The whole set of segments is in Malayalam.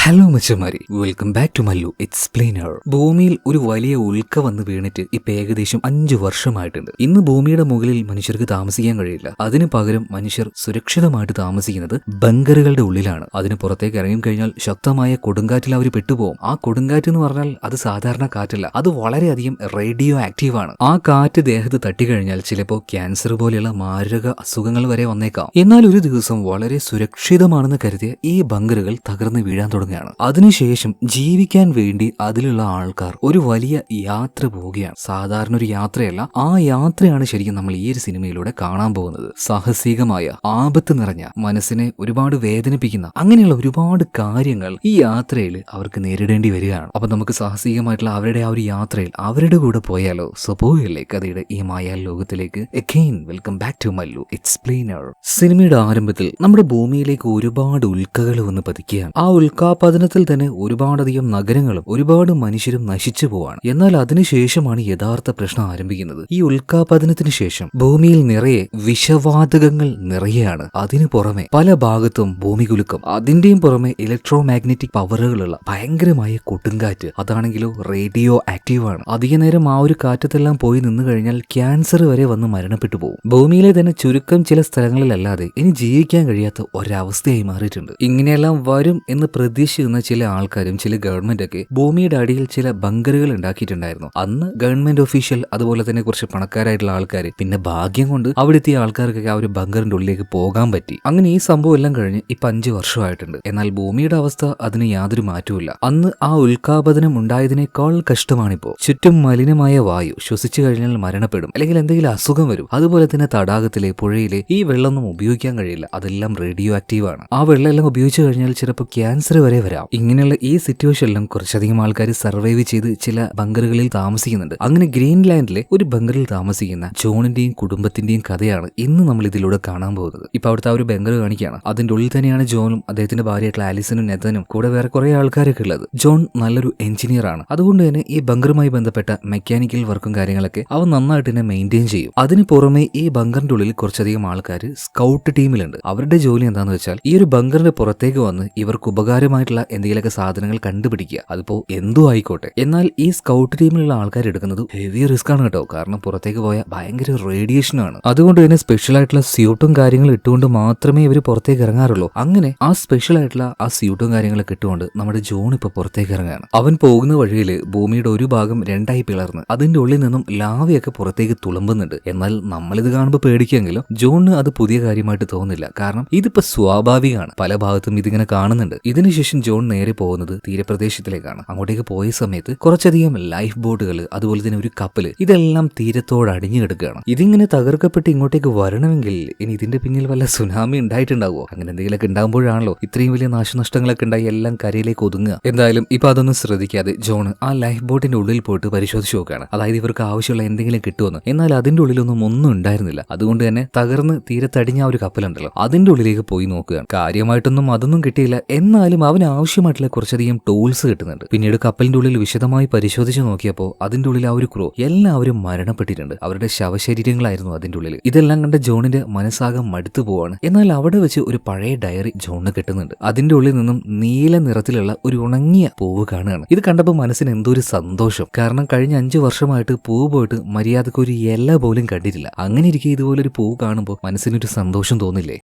ഹലോ മച്ചമാരി, welcome back to Mallu explainer. ഭൂമിയിൽ ഒരു വലിയ ഉൽക്ക വന്ന് വീണിട്ട് ഇപ്പൊ ഏകദേശം 5 വർഷമായിട്ടുണ്ട്. ഇന്ന് ഭൂമിയുടെ മുകളിൽ മനുഷ്യർക്ക് താമസിക്കാൻ കഴിയില്ല. അതിന് പകരം മനുഷ്യർ സുരക്ഷിതമായിട്ട് താമസിക്കുന്നത് ബങ്കറുകളുടെ ഉള്ളിലാണ്. അതിന് പുറത്തേക്ക് ഇറങ്ങി കഴിഞ്ഞാൽ ശക്തമായ കൊടുങ്കാറ്റിൽ അവർ പെട്ടുപോകും. ആ കൊടുങ്കാറ്റ് എന്ന് പറഞ്ഞാൽ അത് സാധാരണ കാറ്റല്ല, അത് വളരെയധികം റേഡിയോ ആക്റ്റീവ് ആണ്. ആ കാറ്റ് ദേഹത്ത് തട്ടിക്കഴിഞ്ഞാൽ ചിലപ്പോൾ ക്യാൻസർ പോലെയുള്ള മാരക അസുഖങ്ങൾ വരെ വന്നേക്കാം. എന്നാൽ ഒരു ദിവസം വളരെ സുരക്ഷിതമാണെന്ന് കരുതിയ ഈ ബങ്കറുകൾ തകർന്ന് വീഴാൻ തുടങ്ങുകയാണ്. അതിനുശേഷം ജീവിക്കാൻ വേണ്ടി അതിലുള്ള ആൾക്കാർ ഒരു വലിയ യാത്ര പോവുകയാണ്. സാധാരണ ഒരു യാത്രയല്ല, ആ യാത്രയാണ് ശരിക്കും നമ്മൾ ഈ ഒരു സിനിമയിലൂടെ കാണാൻ പോകുന്നത്. സാഹസികമായ, ആപത്ത് നിറഞ്ഞ, മനസ്സിനെ ഒരുപാട് വേദനിപ്പിക്കുന്ന അങ്ങനെയുള്ള ഒരുപാട് കാര്യങ്ങൾ ഈ യാത്രയിൽ അവർക്ക് നേരിടേണ്ടി വരികയാണ്. അപ്പൊ നമുക്ക് സാഹസികമായിട്ടുള്ള അവരുടെ ആ ഒരു യാത്രയിൽ അവരുടെ കൂടെ പോയാലോ? പോയല്ലേ കഥയുടെ ഈ മായാൽ ലോകത്തിലേക്ക്. Again welcome back to Mallu explainer. സിനിമയുടെ ആരംഭത്തിൽ നമ്മുടെ ഭൂമിയിലേക്ക് ഒരുപാട് ഉൽക്കകൾ വന്ന് പതിക്കുകയാണ്. ആ ഉൽക്കാപതനത്തിൽ തന്നെ ഒരുപാടധികം നഗരങ്ങളും ഒരുപാട് മനുഷ്യരും നശിച്ചു പോവാണ്. എന്നാൽ അതിനുശേഷമാണ് യഥാർത്ഥ പ്രശ്നം ആരംഭിക്കുന്നത്. ഈ ഉൽക്കാപതനത്തിന് ശേഷം ഭൂമിയിൽ നിറയെ വിഷവാതകങ്ങൾ നിറയെയാണ്. അതിനു പുറമെ പല ഭാഗത്തും ഭൂമികുലുക്കം, അതിന്റെയും പുറമെ ഇലക്ട്രോ മാഗ്നറ്റിക് പവറുകളുള്ള ഭയങ്കരമായ കൊടുങ്കാറ്റ്. അതാണെങ്കിലോ റേഡിയോ ആക്റ്റീവ് ആണ്. അധിക നേരം ആ ഒരു കാറ്റത്തെല്ലാം പോയി നിന്ന് കഴിഞ്ഞാൽ ക്യാൻസർ വരെ വന്ന് മരണപ്പെട്ടു പോകും. ഭൂമിയിലെ തന്നെ ചുരുക്കം ചില സ്ഥലങ്ങളിലല്ലാതെ ഇനി ജീവിക്കാൻ കഴിയാത്ത ഒരവസ്ഥയായി മാറിയിട്ടുണ്ട്. ഇങ്ങനെയെല്ലാം വരും എന്ന് പ്രതീക്ഷിക്കുന്ന ചില ആൾക്കാരും ചില ഗവൺമെന്റ് ഒക്കെ ഭൂമിയുടെ അടിയിൽ ചില ബങ്കറുകൾ ഉണ്ടാക്കിയിട്ടുണ്ടായിരുന്നു. അന്ന് ഗവൺമെന്റ് ഒഫീഷ്യൽ അതുപോലെ തന്നെ കുറച്ച് പണക്കാരായിട്ടുള്ള ആൾക്കാർ, പിന്നെ ഭാഗ്യം കൊണ്ട് അവിടെ എത്തിയ ആൾക്കാർക്കൊക്കെ ആ ഒരു ബങ്കറിന്റെ ഉള്ളിലേക്ക് പോകാൻ പറ്റി. അങ്ങനെ ഈ സംഭവം എല്ലാം കഴിഞ്ഞ് ഇപ്പൊ 5 വർഷമായിട്ടുണ്ട്. എന്നാൽ ഭൂമിയുടെ അവസ്ഥ അതിന് യാതൊരു മാറ്റവുമില്ല. അന്ന് ആ ഉൽക്കാപതനം ഉണ്ടായതിനേക്കാൾ കഷ്ടമാണിപ്പോ. ചുറ്റും മലിനമായ വായു, ശ്വസിച്ചു കഴിഞ്ഞാൽ മരണപ്പെടും, അല്ലെങ്കിൽ എന്തെങ്കിലും അസുഖം വരും. അതുപോലെ തന്നെ തടാകത്തിലെ, പുഴയിലെ ഈ വെള്ളമൊന്നും ഉപയോഗിക്കാൻ കഴിയില്ല. അതെല്ലാം റേഡിയോ ആക്റ്റീവ് ആണ്. ആ വെള്ളം എല്ലാം ഉപയോഗിച്ചു കഴിഞ്ഞാൽ ചിലപ്പോൾ ക്യാൻസർ വരെ വരാം. ഇങ്ങനെയുള്ള ഈ സിറ്റുവേഷനിലും കുറച്ചധികം ആൾക്കാർ സർവൈവ് ചെയ്ത് ചില ബങ്കറുകളിൽ താമസിക്കുന്നുണ്ട്. അങ്ങനെ ഗ്രീൻലാൻഡിലെ ഒരു ബങ്കറിൽ താമസിക്കുന്ന ജോണിന്റെയും കുടുംബത്തിന്റെയും കഥയാണ് ഇന്ന് നമ്മൾ ഇതിലൂടെ കാണാൻ പോകുന്നത്. ഇപ്പൊ അവിടുത്തെ ആ ഒരു ബങ്കർ കാണിക്കുകയാണ്. അതിന്റെ ഉള്ളിൽ തന്നെയാണ് ജോണും അദ്ദേഹത്തിന്റെ ഭാര്യയായിട്ടുള്ള ആലിസനും നെതനും കൂടെ വേറെ കുറെ ആൾക്കാരൊക്കെ ഉള്ളത്. ജോൺ നല്ലൊരു എഞ്ചിനീയർ ആണ്. അതുകൊണ്ട് തന്നെ ഈ ബങ്കറുമായി ബന്ധപ്പെട്ട മെക്കാനിക്കൽ വർക്കും കാര്യങ്ങളൊക്കെ അവൻ നന്നായിട്ട് തന്നെ മെയിൻറ്റെയിൻ ചെയ്യും. അതിന് പുറമെ ഈ ബങ്കറിന്റെ ഉള്ളിൽ കുറച്ചധികം ആൾക്കാർ സ്കൗട്ട് ടീമിലുണ്ട്. അവരുടെ ജോലി എന്താണെന്ന് വെച്ചാൽ ഈ ഒരു ബങ്കറിന്റെ പുറത്തേക്ക് വന്ന് ഇവർക്ക് ഉപകാരമായിട്ടുള്ള എന്തെങ്കിലുമൊക്കെ സാധനങ്ങൾ കണ്ടുപിടിക്കുക. അതിപ്പോ എന്തോ ആയിക്കോട്ടെ. എന്നാൽ ഈ സ്കൗട്ട് ടീമിലുള്ള ആൾക്കാർ എടുക്കുന്നത് ഹെവി റിസ്ക് ആണ് കേട്ടോ. കാരണം പുറത്തേക്ക് പോയാൽ ഭയങ്കര റേഡിയേഷൻ ആണ്. അതുകൊണ്ട് തന്നെ സ്പെഷ്യൽ ആയിട്ടുള്ള സ്യൂട്ടും കാര്യങ്ങളും ഇട്ടുകൊണ്ട് മാത്രമേ ഇവർ പുറത്തേക്ക് ഇറങ്ങാറുള്ളൂ. അങ്ങനെ ആ സ്പെഷ്യൽ ആയിട്ടുള്ള ആ സ്യൂട്ടും കാര്യങ്ങളൊക്കെ ഇട്ടുകൊണ്ട് നമ്മുടെ ജോൺ ഇപ്പൊ പുറത്തേക്ക് ഇറങ്ങാണ്. അവൻ പോകുന്ന വഴിയിൽ ഭൂമിയുടെ ഒരു ഭാഗം രണ്ടായി പിളർന്ന് അതിന്റെ ഉള്ളിൽ നിന്നും ലാവയൊക്കെ പുറത്തേക്ക് തുളുമ്പുന്നുണ്ട്. എന്നാൽ നമ്മളിത് കാണുമ്പോൾ പേടിക്കെങ്കിലും ജോണിന് അത് പുതിയ കാര്യമായിട്ട് തോന്നില്ല. കാരണം ഇതിപ്പോ സ്വാഭാവികമാണ്. പല ഭാഗത്തും ഇതിങ്ങനെ കാണുന്നുണ്ട്. ഇതിനുശേഷം ജോൺ നേരെ പോകുന്നത് തീരപ്രദേശത്തിലേക്കാണ്. അങ്ങോട്ടേക്ക് പോയ സമയത്ത് കുറച്ചധികം ലൈഫ് ബോട്ടുകൾ, അതുപോലെ തന്നെ ഒരു കപ്പല്, ഇതെല്ലാം തീരത്തോട് അടിഞ്ഞു കിടക്കുകയാണ്. ഇതിങ്ങനെ തകർക്കപ്പെട്ട് ഇങ്ങോട്ടേക്ക് വരണമെങ്കിൽ ഇനി ഇതിന്റെ പിന്നിൽ വല്ല സുനാമി ഉണ്ടായിട്ടുണ്ടാവുമോ? അങ്ങനെ എന്തെങ്കിലുമൊക്കെ ഉണ്ടാകുമ്പോഴാണല്ലോ ഇത്രയും വലിയ നാശനഷ്ടങ്ങളൊക്കെ ഉണ്ടായി എല്ലാം കരയിലേക്ക് ഒതുങ്ങുക. എന്തായാലും ഇപ്പൊ അതൊന്നും ശ്രദ്ധിക്കാതെ ജോൺ ആ ലൈഫ് ബോട്ടിന്റെ ഉള്ളിൽ പോയിട്ട് പരിശോധിച്ച് നോക്കുകയാണ്. അതായത് ഇവർക്ക് ആവശ്യമുള്ള എന്തെങ്കിലും കിട്ടുമെന്ന്. എന്നാൽ അതിന്റെ ഉള്ളിലൊന്നും ഒന്നും ഉണ്ടായിരുന്നില്ല. അതുകൊണ്ട് തന്നെ തകർന്ന് തീരത്തടിഞ്ഞ ആ ഒരു കപ്പലുണ്ടല്ലോ, അതിന്റെ ഉള്ളിലേക്ക് പോയി നോക്കുകയാണ്. കാര്യമായിട്ടൊന്നും അതൊന്നും കിട്ടിയില്ല. എന്നാലും അവന് ആവശ്യമായിട്ടുള്ള കുറച്ചധികം ടൂൾസ് കിട്ടുന്നുണ്ട്. പിന്നീട് കപ്പലിന്റെ ഉള്ളിൽ വിശദമായി പരിശോധിച്ച് നോക്കിയപ്പോൾ അതിന്റെ ഉള്ളിൽ ആ ഒരു ക്രൂ എല്ലാവരും മരണപ്പെട്ടിട്ടുണ്ട്. അവരുടെ ശവശരീരങ്ങളായിരുന്നു അതിന്റെ ഉള്ളിൽ. ഇതെല്ലാം കണ്ട ജോണിന്റെ മനസ്സാകം മടുത്തു പോവാണ്. എന്നാൽ അവിടെ വെച്ച് ഒരു പഴയ ഡയറി ജോണിന് കിട്ടുന്നുണ്ട്. അതിന്റെ ഉള്ളിൽ നിന്നും നീല നിറത്തിലുള്ള ഒരു ഉണങ്ങിയ പൂവ് കാണുകയാണ്. ഇത് കണ്ടപ്പോൾ മനസ്സിന് എന്തോ ഒരു സന്തോഷം. കാരണം കഴിഞ്ഞ 5 വർഷമായിട്ട് പൂവ് പോയിട്ട് മര്യാദക്ക് ഒരു ഇല പോലും കണ്ടിട്ടില്ല. അങ്ങനെ ഇരിക്കെ ഇതുപോലൊരു പൂവ് കാണുമ്പോൾ മനസ്സിനൊരു സന്തോഷം തോന്നില്ലേ?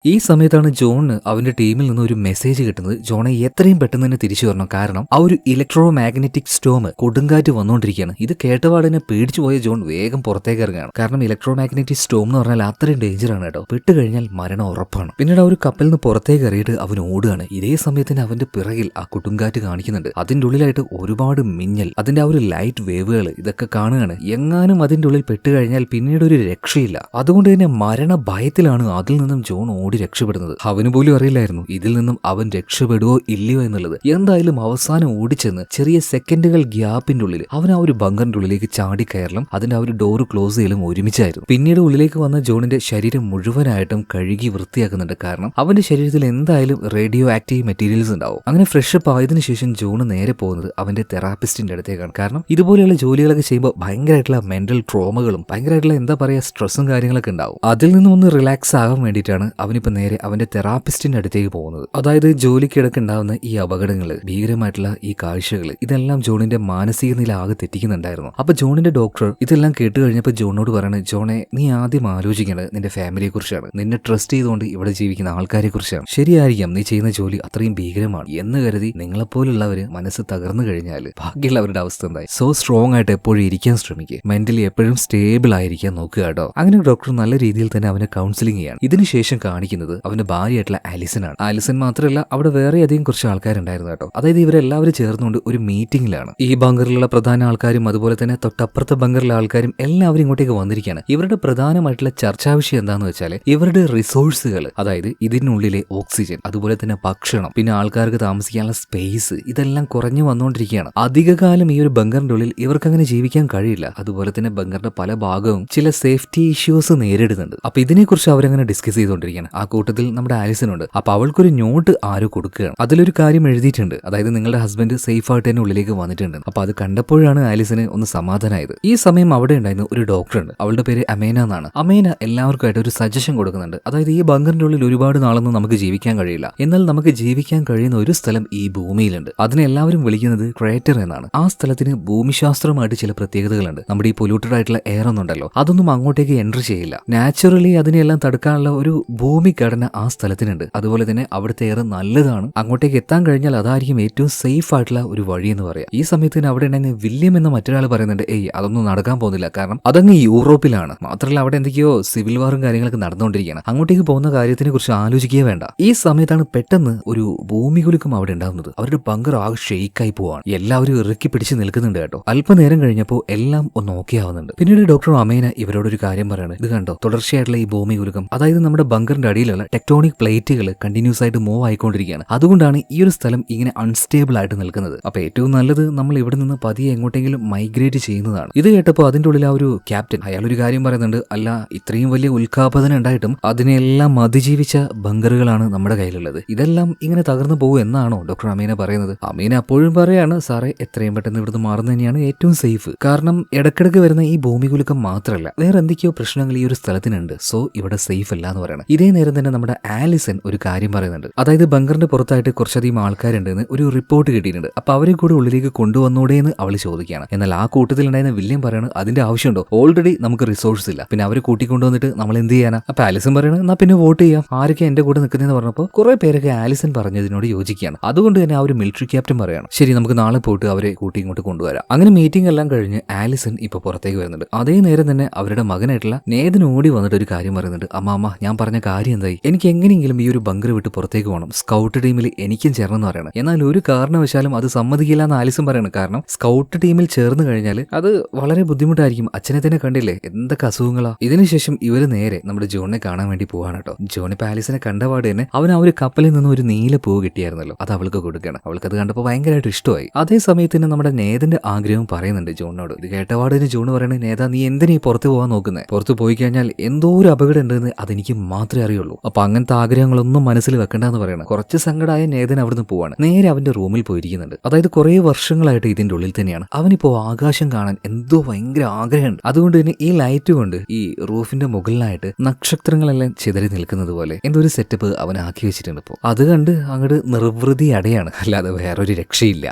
ഈ സമയത്താണ് ജോണിന് അവന്റെ ടീമിൽ നിന്ന് ഒരു മെസ്സേജ് കിട്ടുന്നത്. ജോണെ എത്രയും പെട്ടെന്ന് തന്നെ തിരിച്ചു വരണം. കാരണം ആ ഒരു ഇലക്ട്രോ മാഗ്നറ്റിക് സ്റ്റോം, കൊടുങ്കാറ്റ് വന്നുകൊണ്ടിരിക്കുകയാണ്. ഇത് കേട്ടപാടിനെ പേടിച്ചു പോയ ജോൺ വേഗം പുറത്തേക്ക് ഇറങ്ങുകയാണ്. കാരണം ഇലക്ട്രോ മാഗ്നറ്റിക് സ്റ്റോം എന്ന് പറഞ്ഞാൽ അത്രയും ഡേഞ്ചർ ആണ് കേട്ടോ. പെട്ട് കഴിഞ്ഞാൽ മരണം ഉറപ്പാണ്. പിന്നീട് ആ ഒരു കപ്പലിൽ നിന്ന് പുറത്തേക്ക് ഇറങ്ങിയിട്ട് അവൻ ഓടുകയാണ്. ഇതേ സമയത്തിന് അവന്റെ പിറകിൽ ആ കൊടുങ്കാറ്റ് കാണിക്കുന്നുണ്ട്. അതിന്റെ ഉള്ളിലായിട്ട് ഒരുപാട് മിന്നൽ, അതിന്റെ ആ ഒരു ലൈറ്റ് വേവുകൾ ഇതൊക്കെ കാണുകയാണ്. എങ്ങാനും അതിന്റെ ഉള്ളിൽ പെട്ട് കഴിഞ്ഞാൽ പിന്നീട് ഒരു രക്ഷയില്ല. അതുകൊണ്ട് തന്നെ മരണ ഭയത്തിലാണ് അതിൽ നിന്നും ജോൺ രക്ഷപ്പെടുന്നത്. അവന് പോലും അറിയില്ലായിരുന്നു ഇതിൽ നിന്നും അവൻ രക്ഷപ്പെടുവോ ഇല്ലയോ എന്നുള്ളത്. എന്തായാലും അവസാനം ഓടിച്ചെന്ന് ചെറിയ സെക്കൻഡുകൾ ഗ്യാപ്പിന്റെ ഉള്ളിൽ അവൻ ആ ഒരു ബങ്കറിന്റെ ഉള്ളിലേക്ക് ചാടിക്കയറലും അതിന്റെ ആ ഒരു ഡോർ ക്ലോസ് ചെയ്യലും ഒരുമിച്ചായിരുന്നു. പിന്നീട് ഉള്ളിലേക്ക് വന്ന ജോണിന്റെ ശരീരം മുഴുവനായിട്ടും കഴുകി വൃത്തിയാക്കുന്നുണ്ട്. കാരണം അവന്റെ ശരീരത്തിൽ എന്തായാലും റേഡിയോ ആക്റ്റീവ് മെറ്റീരിയൽസ് ഉണ്ടാവും. അങ്ങനെ ഫ്രഷപ്പ് ആയതിനു ശേഷം ജോൺ നേരെ പോകുന്നത് അവന്റെ തെറാപ്പിസ്റ്റിന്റെ അടുത്തേക്കാണ്. കാരണം ഇതുപോലെയുള്ള ജോലികളൊക്കെ ചെയ്യുമ്പോൾ ഭയങ്കരമായിട്ടുള്ള മെന്റൽ ട്രോമകളും ഭയങ്കരമായിട്ടുള്ള എന്താ പറയാ സ്ട്രെസ്സും കാര്യങ്ങളൊക്കെ ഉണ്ടാവും. അതിൽ നിന്നും ഒന്ന് റിലാക്സ് ആകാൻ വേണ്ടിയിട്ടാണ് അവന് ഇപ്പൊ നേരെ അവന്റെ തെറാപ്പിസ്റ്റിന്റെ അടുത്തേക്ക് പോകുന്നത്. അതായത് ജോലിക്കിടക്ക് ഉണ്ടാവുന്ന ഈ അപകടങ്ങള്, ഭീകരമായിട്ടുള്ള ഈ കാഴ്ചകള്, ഇതെല്ലാം ജോണിന്റെ മാനസിക നില ആകെ തെറ്റിക്കുന്നുണ്ടായിരുന്നു. അപ്പൊ ജോണിന്റെ ഡോക്ടർ ഇതെല്ലാം കേട്ട് കഴിഞ്ഞപ്പോൾ ജോണിനോട് പറയണത്, ജോണെ നീ ആദ്യം ആലോചിക്കേണ്ടത് നിന്റെ ഫാമിലിയെ കുറിച്ചാണ്, നിന്നെ ട്രസ്റ്റ് ചെയ്തുകൊണ്ട് ഇവിടെ ജീവിക്കുന്ന ആൾക്കാരെ കുറിച്ചാണ്. ശരിയായിരിക്കാം നീ ചെയ്യുന്ന ജോലി അത്രയും ഭീകരമാണ് എന്ന് കരുതി നിങ്ങളെപ്പോലുള്ളവര് മനസ്സ് തകർന്നു കഴിഞ്ഞാൽ ബാക്കിയുള്ളവരുടെ അവസ്ഥ എന്തായി? സോ സ്ട്രോങ് ആയിട്ട് എപ്പോഴും ഇരിക്കാൻ ശ്രമിക്കുക, മെന്റലി എപ്പോഴും സ്റ്റേബിൾ ആയിരിക്കാൻ നോക്കുക കേട്ടോ. അങ്ങനെ ഡോക്ടർ നല്ല രീതിയിൽ തന്നെ അവനെ കൗൺസിലിംഗ് ചെയ്യാണ്. ഇതിനുശേഷം കാണിക്കുന്നത് അവന്റെ ഭാര്യയായിട്ടുള്ള ആലിസൺ ആണ്. ആലിസൺ മാത്രമല്ല, അവിടെ വേറെ അധികം കുറച്ച് ആൾക്കാരുണ്ടായിരുന്നു കേട്ടോ. അതായത് ഇവരെല്ലാവരും ചേർന്നുകൊണ്ട് ഒരു മീറ്റിംഗിലാണ്. ഈ ബങ്കറിലുള്ള പ്രധാന ആൾക്കാരും അതുപോലെ തന്നെ തൊട്ടപ്പുറത്തെ ബങ്കറിലെ ആൾക്കാരും എല്ലാവരും ഇങ്ങോട്ടേക്ക് വന്നിരിക്കുകയാണ്. ഇവരുടെ പ്രധാനമായിട്ടുള്ള ചർച്ചാ വിഷയം എന്താന്ന് വെച്ചാൽ ഇവരുടെ റിസോഴ്സുകൾ, അതായത് ഇതിനുള്ളിലെ ഓക്സിജൻ, അതുപോലെ തന്നെ ഭക്ഷണം, പിന്നെ ആൾക്കാർക്ക് താമസിക്കാനുള്ള സ്പേസ്, ഇതെല്ലാം കുറഞ്ഞു വന്നുകൊണ്ടിരിക്കുകയാണ്. അധികകാലം ഈ ഒരു ബങ്കറിന്റെ ഉള്ളിൽ ഇവർക്ക് അങ്ങനെ ജീവിക്കാൻ കഴിയില്ല. അതുപോലെ തന്നെ ബങ്കറിന്റെ പല ഭാഗവും ചില സേഫ്റ്റി ഇഷ്യൂസ് നേരിടുന്നുണ്ട്. അപ്പൊ ഇതിനെക്കുറിച്ച് അവരങ്ങനെ ഡിസ്കസ് ചെയ്തുകൊണ്ടിരിക്കുകയാണ്. ആ കൂട്ടത്തിൽ നമ്മുടെ ആലിസൺ ഉണ്ട്. അപ്പൊ അവൾക്കൊരു നോട്ട് ആരോ കൊടുക്കുകയാണ്. അതിലൊരു കാര്യം എഴുതിയിട്ടുണ്ട്, അതായത് നിങ്ങളുടെ ഹസ്ബൻഡ് സേഫ് ആയിട്ട് തന്നെ ഉള്ളിലേക്ക് വന്നിട്ടുണ്ട്. അപ്പൊ അത് കണ്ടപ്പോഴാണ് ആലിസിന് ഒന്ന് സമാധാനമായത്. ഈ സമയം അവിടെ ഉണ്ടായിരുന്ന ഒരു ഡോക്ടർ ഉണ്ട്, അവളുടെ പേര് അമേന എന്നാണ്. അമേന എല്ലാവർക്കുമായിട്ട് ഒരു സജഷൻ കൊടുക്കുന്നുണ്ട്. അതായത് ഈ ബങ്കറിന്റെ ഉള്ളിൽ ഒരുപാട് നാളൊന്നും നമുക്ക് ജീവിക്കാൻ കഴിയില്ല, എന്നാൽ നമുക്ക് ജീവിക്കാൻ കഴിയുന്ന ഒരു സ്ഥലം ഈ ഭൂമിയിലുണ്ട്. അതിനെ എല്ലാവരും വിളിക്കുന്നത് ക്രേറ്റർ എന്നാണ്. ആ സ്ഥലത്തിന് ഭൂമിശാസ്ത്രമായിട്ട് ചില പ്രത്യേകതകളുണ്ട്. നമ്മുടെ ഈ പൊല്യൂട്ടഡ് ആയിട്ടുള്ള എയർ ഒന്നുണ്ടല്ലോ, അതൊന്നും അങ്ങോട്ടേക്ക് എൻട്രി ചെയ്യില്ല. നാച്ചുറലി അതിനെല്ലാം തടുക്കാനുള്ള ഒരു ഭൂമിഘടന ആ സ്ഥലത്തിനുണ്ട്. അതുപോലെ തന്നെ അവിടുത്തെ എയർ നല്ലതാണ്. അങ്ങോട്ടേക്ക് എത്താൻ കഴിഞ്ഞാൽ അതായിരിക്കും ഏറ്റവും സേഫ് ആയിട്ടുള്ള ഒരു വഴി എന്ന് പറയാം. ഈ സമയത്ത് അവിടെ ഉണ്ടായിരുന്ന വില്യം എന്ന മറ്റൊരാൾ പറയുന്നുണ്ട്, അതൊന്നും നടക്കാൻ പോകുന്നില്ല, കാരണം അതങ്ങ് യൂറോപ്പിലാണ്. മാത്രമല്ല അവിടെ എന്തൊക്കെയോ സിവിൽ വാറും കാര്യങ്ങളൊക്കെ നടന്നുകൊണ്ടിരിക്കുകയാണ്. അങ്ങോട്ടേക്ക് പോകുന്ന കാര്യത്തിനെ കുറിച്ച് ആലോചിക്കുകയേ വേണ്ട. ഈ സമയത്താണ് പെട്ടെന്ന് ഒരു ഭൂമികുലുക്കം അവിടെ ഉണ്ടാകുന്നത്. അവരുടെ ബങ്കർ ആകെ ഷെയ്ക്കായി പോവാണ്. എല്ലാവരും ഇറക്കി പിടിച്ച് നിൽക്കുന്നുണ്ട് കേട്ടോ. അല്പനേരം കഴിഞ്ഞപ്പോൾ എല്ലാം ഒന്ന് ഓക്കെ ആവുന്നുണ്ട്. പിന്നീട് ഡോക്ടർ അമേന ഇവരോടൊരു കാര്യം പറയാണ്, ഇത് കണ്ടോ, തുടർച്ചയായിട്ടുള്ള ഈ ഭൂമികുലുക്കം, അതായത് നമ്മുടെ ബങ്കറിന്റെ അടിയിലുള്ള ടെക്ടോണിക് പ്ലേറ്റുകൾ കണ്ടിന്യൂസ് ആയിട്ട് മൂവ് ആയിക്കൊണ്ടിരിക്കുകയാണ്. അതുകൊണ്ടാണ് ഈ ഒരു സ്ഥലം ഇങ്ങനെ അൺസ്റ്റേബിൾ ആയിട്ട് നിൽക്കുന്നത്. അപ്പൊ ഏറ്റവും നല്ലത് നമ്മൾ ഇവിടെ നിന്ന് പതിയെ എങ്ങോട്ടെങ്കിലും മൈഗ്രേറ്റ് ചെയ്യുന്നതാണ്. ഇത് കേട്ടപ്പോൾ അതിന്റെ ഉള്ളിൽ ആ ഒരു ക്യാപ്റ്റൻ അയാളൊരു കാര്യം പറയുന്നുണ്ട്, അല്ല ഇത്രയും വലിയ ഉൽക്കാപതനം ഉണ്ടായിട്ടും അതിനെല്ലാം അതിജീവിച്ച ബങ്കറുകളാണ് നമ്മുടെ കയ്യിലുള്ളത്, ഇതെല്ലാം ഇങ്ങനെ തകർന്നു പോകും എന്നാണോ ഡോക്ടർ അമീന പറയുന്നത്? അമീന അപ്പോഴും പറയാണ്, സാറേ എത്രയും പെട്ടെന്ന് ഇവിടുന്ന് മാറുന്നത് തന്നെയാണ് ഏറ്റവും സേഫ്. കാരണം ഇടക്കിടക്ക് വരുന്ന ഈ ഭൂമികുലുക്കം മാത്രമല്ല, വേറെ എന്തൊക്കെയോ പ്രശ്നങ്ങൾ ഈ ഒരു സ്ഥലത്തിനുണ്ട്. സോ ഇവിടെ സേഫ് അല്ല എന്ന് പറയണം. ഇതേ നേരം തന്നെ നമ്മുടെ ആലിസൺ ഒരു കാര്യം പറയുന്നുണ്ട്, അതായത് ബങ്കറിന്റെ പുറത്തായിട്ട് കുറച്ചധികം ആൾക്കാരുണ്ടെന്ന് ഒരു റിപ്പോർട്ട് കിട്ടിയിട്ടുണ്ട്. അപ്പൊ അവരെ കൂടെ ഉള്ളിലേക്ക് കൊണ്ടുവന്നൂടെ എന്ന് അവൾ ചോദിക്കുകയാണ്. എന്നാൽ ആ കൂട്ടത്തിൽ ഉണ്ടായിരുന്ന വില്യം പറയാണ്, അതിന്റെ ആവശ്യമുണ്ടോ, ഓൾറെഡി നമുക്ക് റിസോഴ്സ് ഇല്ല, പിന്നെ അവരെ കൂട്ടിക്കൊണ്ടുവന്നിട്ട് നമ്മൾ എന്ത് ചെയ്യാനാ? അപ്പൊ ആലിസൺ പറയണം, എന്നാ പിന്നെ വോട്ട് ചെയ്യാം, ആരൊക്കെ എന്റെ കൂടെ നിൽക്കുന്നതെന്ന് പറഞ്ഞപ്പോൾ കുറെ പേരൊക്കെ ആലിസൺ പറഞ്ഞതിനോട് യോജിക്കുകയാണ്. അതുകൊണ്ട് തന്നെ ആ ഒരു മിലിറ്ററി ക്യാപ്റ്റൻ പറയാണ്, ശരി നമുക്ക് നാളെ പോയിട്ട് അവരെ കൂട്ടി ഇങ്ങോട്ട് കൊണ്ടുവരാം. അങ്ങനെ മീറ്റിംഗ് എല്ലാം കഴിഞ്ഞ് ആലിസൺ ഇപ്പൊ പുറത്തേക്ക് വരുന്നുണ്ട്. അതേ നേരം തന്നെ അവരുടെ മകനായിട്ടുള്ള നേതൻ ഓടി വന്നിട്ട് ഒരു കാര്യം പറയുന്നുണ്ട്, അമ്മ ഞാൻ പറഞ്ഞ കാര്യം എന്തായി? എനിക്ക് എങ്ങനെയെങ്കിലും ഈ ഒരു ബങ്കർ വിട്ട് പുറത്തേക്ക് പോകണം, സ്കൗട്ട് ടീമിൽ എനിക്കും ചേർന്ന് എന്ന് പറയണം. എന്നാൽ ഒരു കാരണവശാലും അത് സമ്മതിക്കില്ല എന്ന് ആലിസൺ പറയണം. കാരണം സ്കൗട്ട് ടീമിൽ ചേർന്ന് കഴിഞ്ഞാൽ അത് വളരെ ബുദ്ധിമുട്ടായിരിക്കും. അച്ഛനെ തന്നെ കണ്ടില്ലേ എന്തൊക്കെ അസുഖങ്ങളാ. ഇതിനുശേഷം ഇവര് നേരെ നമ്മുടെ ജോണിനെ കാണാൻ വേണ്ടി പോവാണ് കേട്ടോ. ജോൺ ഇപ്പൊ ആലിസിനെ കണ്ടപാട് തന്നെ അവൻ ആ ഒരു കപ്പലിൽ നിന്ന് ഒരു നീല പൂവ് കിട്ടിയായിരുന്നല്ലോ, അത് അവൾക്ക് കൊടുക്കണം. അവൾക്ക് അത് കണ്ടപ്പോൾ ഭയങ്കരമായിട്ട് ഇഷ്ടമായി. അതേ സമയത്ത് തന്നെ നമ്മുടെ നേതന്റെ ആഗ്രഹം പറയുന്നുണ്ട് ജോണിനോട്. ഇത് കേട്ടപാട് തന്നെ ജോൺ പറയണേ, നേതാ നീ എന്തിനാ പുറത്ത് പോകാൻ നോക്കുന്നത്? പുറത്ത് പോയി കഴിഞ്ഞാൽ എന്തോ ഒരു അപകടം ഉണ്ടെന്ന് അതെനിക്ക് മാത്രമേ അറിയുള്ളൂ. അപ്പൊ അങ്ങനത്തെ ആഗ്രഹങ്ങളൊന്നും മനസ്സിൽ വെക്കണ്ടെന്ന് പറയണം. കുറച്ച് സങ്കടമായ നേതൻ അവിടുന്ന് പോവാണ്. നേരെ അവന്റെ റൂമിൽ പോയിരിക്കുന്നുണ്ട്. അതായത് കുറെ വർഷങ്ങളായിട്ട് ഇതിന്റെ ഉള്ളിൽ തന്നെയാണ്. അവനിപ്പോ ആകാശം കാണാൻ എന്തോ ഭയങ്കര ആഗ്രഹമുണ്ട്. അതുകൊണ്ട് തന്നെ ഈ ലൈറ്റ് കൊണ്ട് ഈ റൂഫിന്റെ മുകളിലായിട്ട് നക്ഷത്രങ്ങളെല്ലാം ചിതറി നിൽക്കുന്നത് പോലെ എന്തോ ഒരു സെറ്റപ്പ് അവൻ ആക്കി വെച്ചിട്ടുണ്ട്. ഇപ്പോൾ അത് കണ്ട് അങ്ങോട്ട് നിർവൃതി അടയാണ്, അല്ലാതെ വേറൊരു രക്ഷയില്ല.